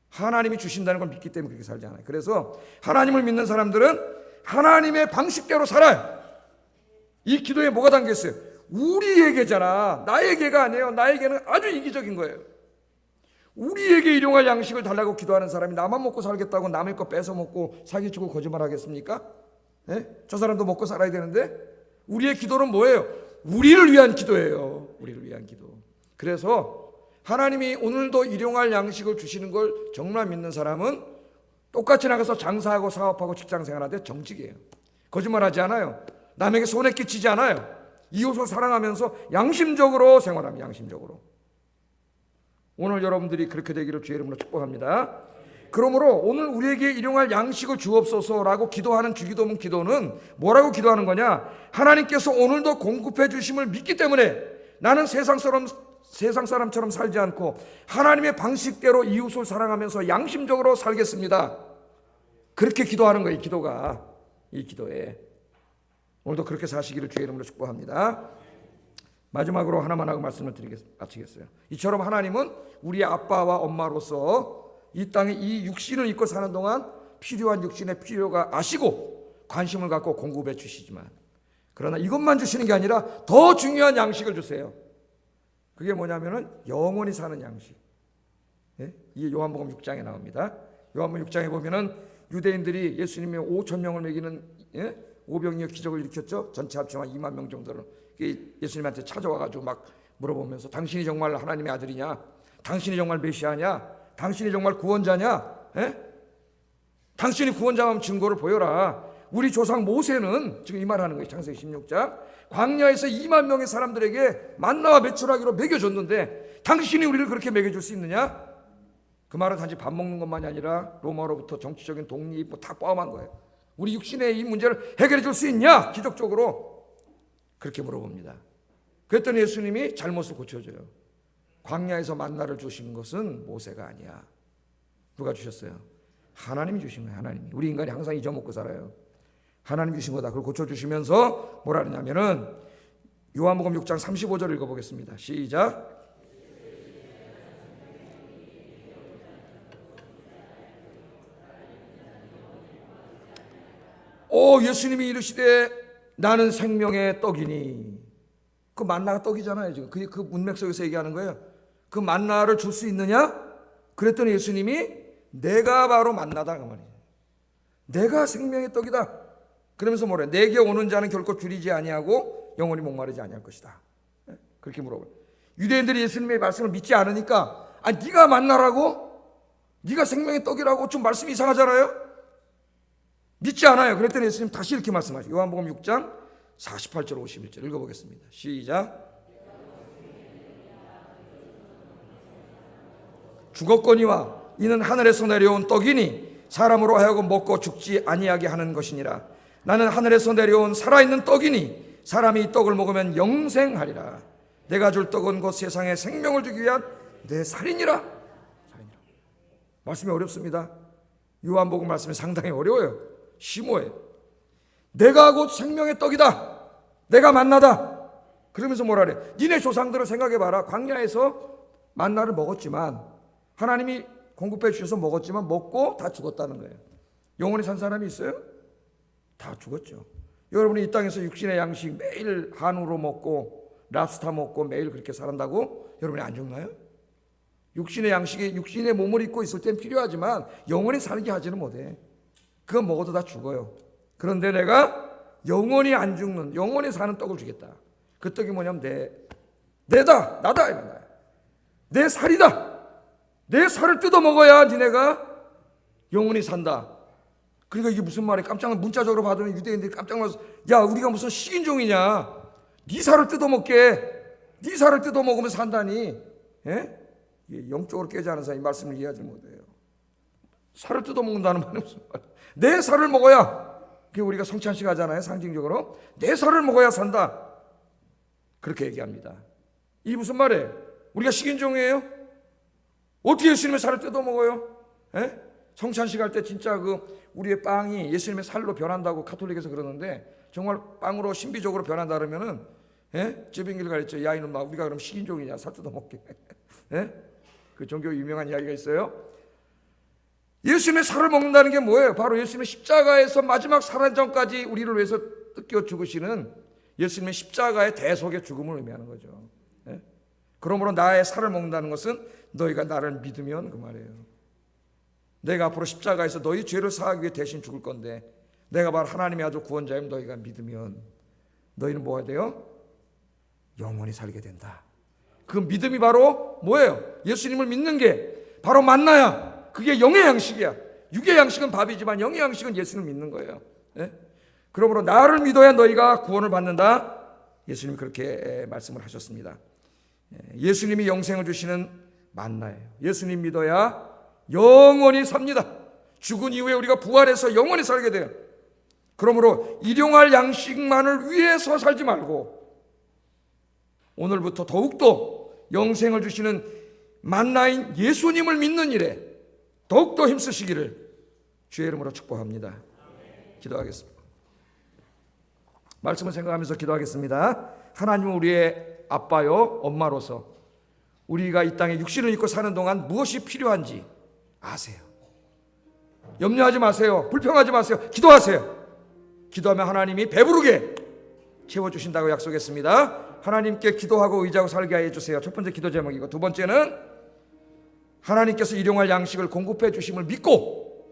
하나님이 주신다는 걸 믿기 때문에 그렇게 살지 않아요. 그래서 하나님을 믿는 사람들은 하나님의 방식대로 살아요. 이 기도에 뭐가 담겨 있어요? 우리에게잖아. 나에게가 아니에요. 나에게는 아주 이기적인 거예요. 우리에게 일용할 양식을 달라고 기도하는 사람이 나만 먹고 살겠다고 남의 거 뺏어 먹고 사기치고 거짓말 하겠습니까? 저 사람도 먹고 살아야 되는데. 우리의 기도는 뭐예요? 우리를 위한 기도예요. 우리를 위한 기도. 그래서 하나님이 오늘도 일용할 양식을 주시는 걸 정말 믿는 사람은 똑같이 나가서 장사하고 사업하고 직장생활하되 정직이에요. 거짓말하지 않아요. 남에게 손해 끼치지 않아요. 이웃을 사랑하면서 양심적으로 생활합니다. 양심적으로. 오늘 여러분들이 그렇게 되기를 주의 이름으로 축복합니다. 그러므로 오늘 우리에게 일용할 양식을 주옵소서라고 기도하는 주기도문 기도는 뭐라고 기도하는 거냐? 하나님께서 오늘도 공급해 주심을 믿기 때문에 나는 세상 사람처럼 살지 않고 하나님의 방식대로 이웃을 사랑하면서 양심적으로 살겠습니다. 그렇게 기도하는 거예요. 이 기도에 오늘도 그렇게 사시기를 주의 이름으로 축복합니다. 마지막으로 하나만 하고 말씀을 마치겠어요. 이처럼 하나님은 우리 아빠와 엄마로서 이 땅에 이 육신을 입고 사는 동안 필요한 육신의 필요가 아시고 관심을 갖고 공급해 주시지만, 그러나 이것만 주시는 게 아니라 더 중요한 양식을 주세요. 그게 뭐냐면은 영원히 사는 양식. 이게 요한복음 6장에 나옵니다. 요한복음 6장에 보면은 유대인들이 예수님이 5,000명을 먹이는 오병이어 기적을 일으켰죠. 전체 합치면 2만 명 정도를 예수님한테 찾아와가지고 막 물어보면서 당신이 정말 하나님의 아들이냐? 당신이 정말 메시아냐? 당신이 정말 구원자냐? 당신이 구원자면 증거를 보여라. 우리 조상 모세는 지금 이 말하는 거예요. 창세기 16장 광야에서 2만 명의 사람들에게 만나와 메추라기로 먹여줬는데 당신이 우리를 그렇게 먹여줄 수 있느냐? 그 말은 단지 밥 먹는 것만이 아니라 로마로부터 정치적인 독립 다 포함한 거예요. 우리 육신의 이 문제를 해결해 줄 수 있냐? 기적적으로 그렇게 물어봅니다. 그랬더니 예수님이 잘못을 고쳐줘요. 광야에서 만나를 주신 것은 모세가 아니야. 누가 주셨어요? 하나님이 주신 거예요. 하나님이. 우리 인간이 항상 잊어먹고 살아요. 하나님이 주신 거다. 그걸 고쳐주시면서 뭐라 그러냐면은 요한복음 6장 35절 읽어보겠습니다. 시작. 예수님이 이르시되 나는 생명의 떡이니. 그 만나가 떡이잖아요. 지금 그 문맥 속에서 얘기하는 거예요. 그 만나를 줄 수 있느냐? 그랬더니 예수님이 내가 바로 만나다 그 말이에요. 내가 생명의 떡이다. 그러면서 뭐래? 내게 오는 자는 결코 줄이지 아니하고 영원히 목마르지 아니할 것이다. 그렇게 물어봐요. 유대인들이 예수님의 말씀을 믿지 않으니까 네가 만나라고? 네가 생명의 떡이라고? 좀 말씀이 이상하잖아요. 믿지 않아요. 그랬더니 예수님 다시 이렇게 말씀하시죠. 요한복음 6장 48절 51절 읽어보겠습니다. 시작. 죽었거니와 이는 하늘에서 내려온 떡이니 사람으로 하여금 먹고 죽지 아니하게 하는 것이니라. 나는 하늘에서 내려온 살아있는 떡이니 사람이 이 떡을 먹으면 영생하리라. 내가 줄 떡은 곧 세상에 생명을 주기 위한 내 살이니라. 말씀이 어렵습니다. 요한복음 말씀이 상당히 어려워요. 심오해요. 내가 곧 생명의 떡이다. 내가 만나다. 그러면서 뭐라 그래? 니네 조상들을 생각해봐라. 광야에서 만나를 먹었지만 하나님이 공급해 주셔서 먹었지만 먹고 다 죽었다는 거예요. 영원히 산 사람이 있어요? 다 죽었죠. 여러분이 이 땅에서 육신의 양식 매일 한우로 먹고 랍스타 먹고 매일 그렇게 살한다고 여러분이 안 죽나요? 육신의 양식이 육신의 몸을 입고 있을 땐 필요하지만 영원히 살게 하지는 못해. 그건 먹어도 다 죽어요. 그런데 내가 영원히 안 죽는 영원히 사는 떡을 주겠다. 그 떡이 뭐냐면 내다 나다 내 살이다. 내 살을 뜯어 먹어야 니네가 영원히 산다. 그러니까 이게 무슨 말이야? 문자적으로 받으면 유대인들이 깜짝 놀라서 야 우리가 무슨 식인종이냐? 네 살을 뜯어 먹게. 네 살을 뜯어 먹으면 산다니. 예? 영적으로 깨지 않은 사람이 말씀을 이해하지 못해요. 살을 뜯어 먹는다는 말은 무슨 말이야? 내 살을 먹어야. 그게 우리가 성찬식 하잖아요. 상징적으로 내 살을 먹어야 산다. 그렇게 얘기합니다. 이게 무슨 말이에요? 우리가 식인종이에요? 어떻게 예수님의 살을 뜯어 먹어요? 예? 성찬식 할 때 진짜 우리의 빵이 예수님의 살로 변한다고 카톨릭에서 그러는데 정말 빵으로 신비적으로 변한다 그러면은 쯔빙길 가르쳐. 야 이놈아 우리가 그럼 식인종이냐? 살 뜯어 먹게. 그 종교 유명한 이야기가 있어요. 예수님의 살을 먹는다는 게 뭐예요? 바로 예수님의 십자가에서 마지막 살한 전까지 우리를 위해서 뜯겨 죽으시는 예수님의 십자가의 대속의 죽음을 의미하는 거죠. 그러므로 나의 살을 먹는다는 것은 너희가 나를 믿으면 그 말이에요. 내가 앞으로 십자가에서 너희 죄를 사하기 위해 대신 죽을 건데 내가 바로 하나님의 아들 구원자임 너희가 믿으면 너희는 뭐가 돼요? 영원히 살게 된다. 그 믿음이 바로 뭐예요? 예수님을 믿는 게 바로 만나야. 그게 영의 양식이야. 육의 양식은 밥이지만 영의 양식은 예수님을 믿는 거예요. 그러므로 나를 믿어야 너희가 구원을 받는다. 예수님이 그렇게 말씀을 하셨습니다. 예수님이 영생을 주시는 만나예요. 예수님 믿어야 영원히 삽니다. 죽은 이후에 우리가 부활해서 영원히 살게 돼요. 그러므로 일용할 양식만을 위해서 살지 말고 오늘부터 더욱더 영생을 주시는 만나인 예수님을 믿는 일에 더욱더 힘쓰시기를 주의 이름으로 축복합니다. 기도하겠습니다. 말씀을 생각하면서 기도하겠습니다. 하나님은 우리의 아빠요 엄마로서 우리가 이 땅에 육신을 입고 사는 동안 무엇이 필요한지 아세요. 염려하지 마세요. 불평하지 마세요. 기도하세요. 기도하면 하나님이 배부르게 채워주신다고 약속했습니다. 하나님께 기도하고 의지하고 살게 하여 주세요. 첫 번째 기도 제목이고, 두 번째는 하나님께서 일용할 양식을 공급해 주심을 믿고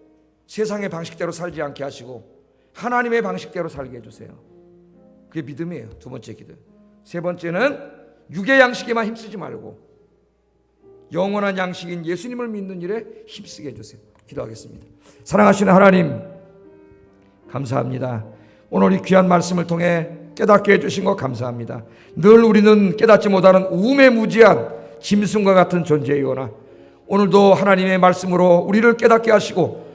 세상의 방식대로 살지 않게 하시고 하나님의 방식대로 살게 해주세요. 그게 믿음이에요. 두 번째 기도. 세 번째는 육의 양식에만 힘쓰지 말고 영원한 양식인 예수님을 믿는 일에 힘쓰게 해주세요. 기도하겠습니다. 사랑하시는 하나님, 감사합니다. 오늘 이 귀한 말씀을 통해 깨닫게 해주신 것 감사합니다. 늘 우리는 깨닫지 못하는 우매무지한 짐승과 같은 존재이오나 오늘도 하나님의 말씀으로 우리를 깨닫게 하시고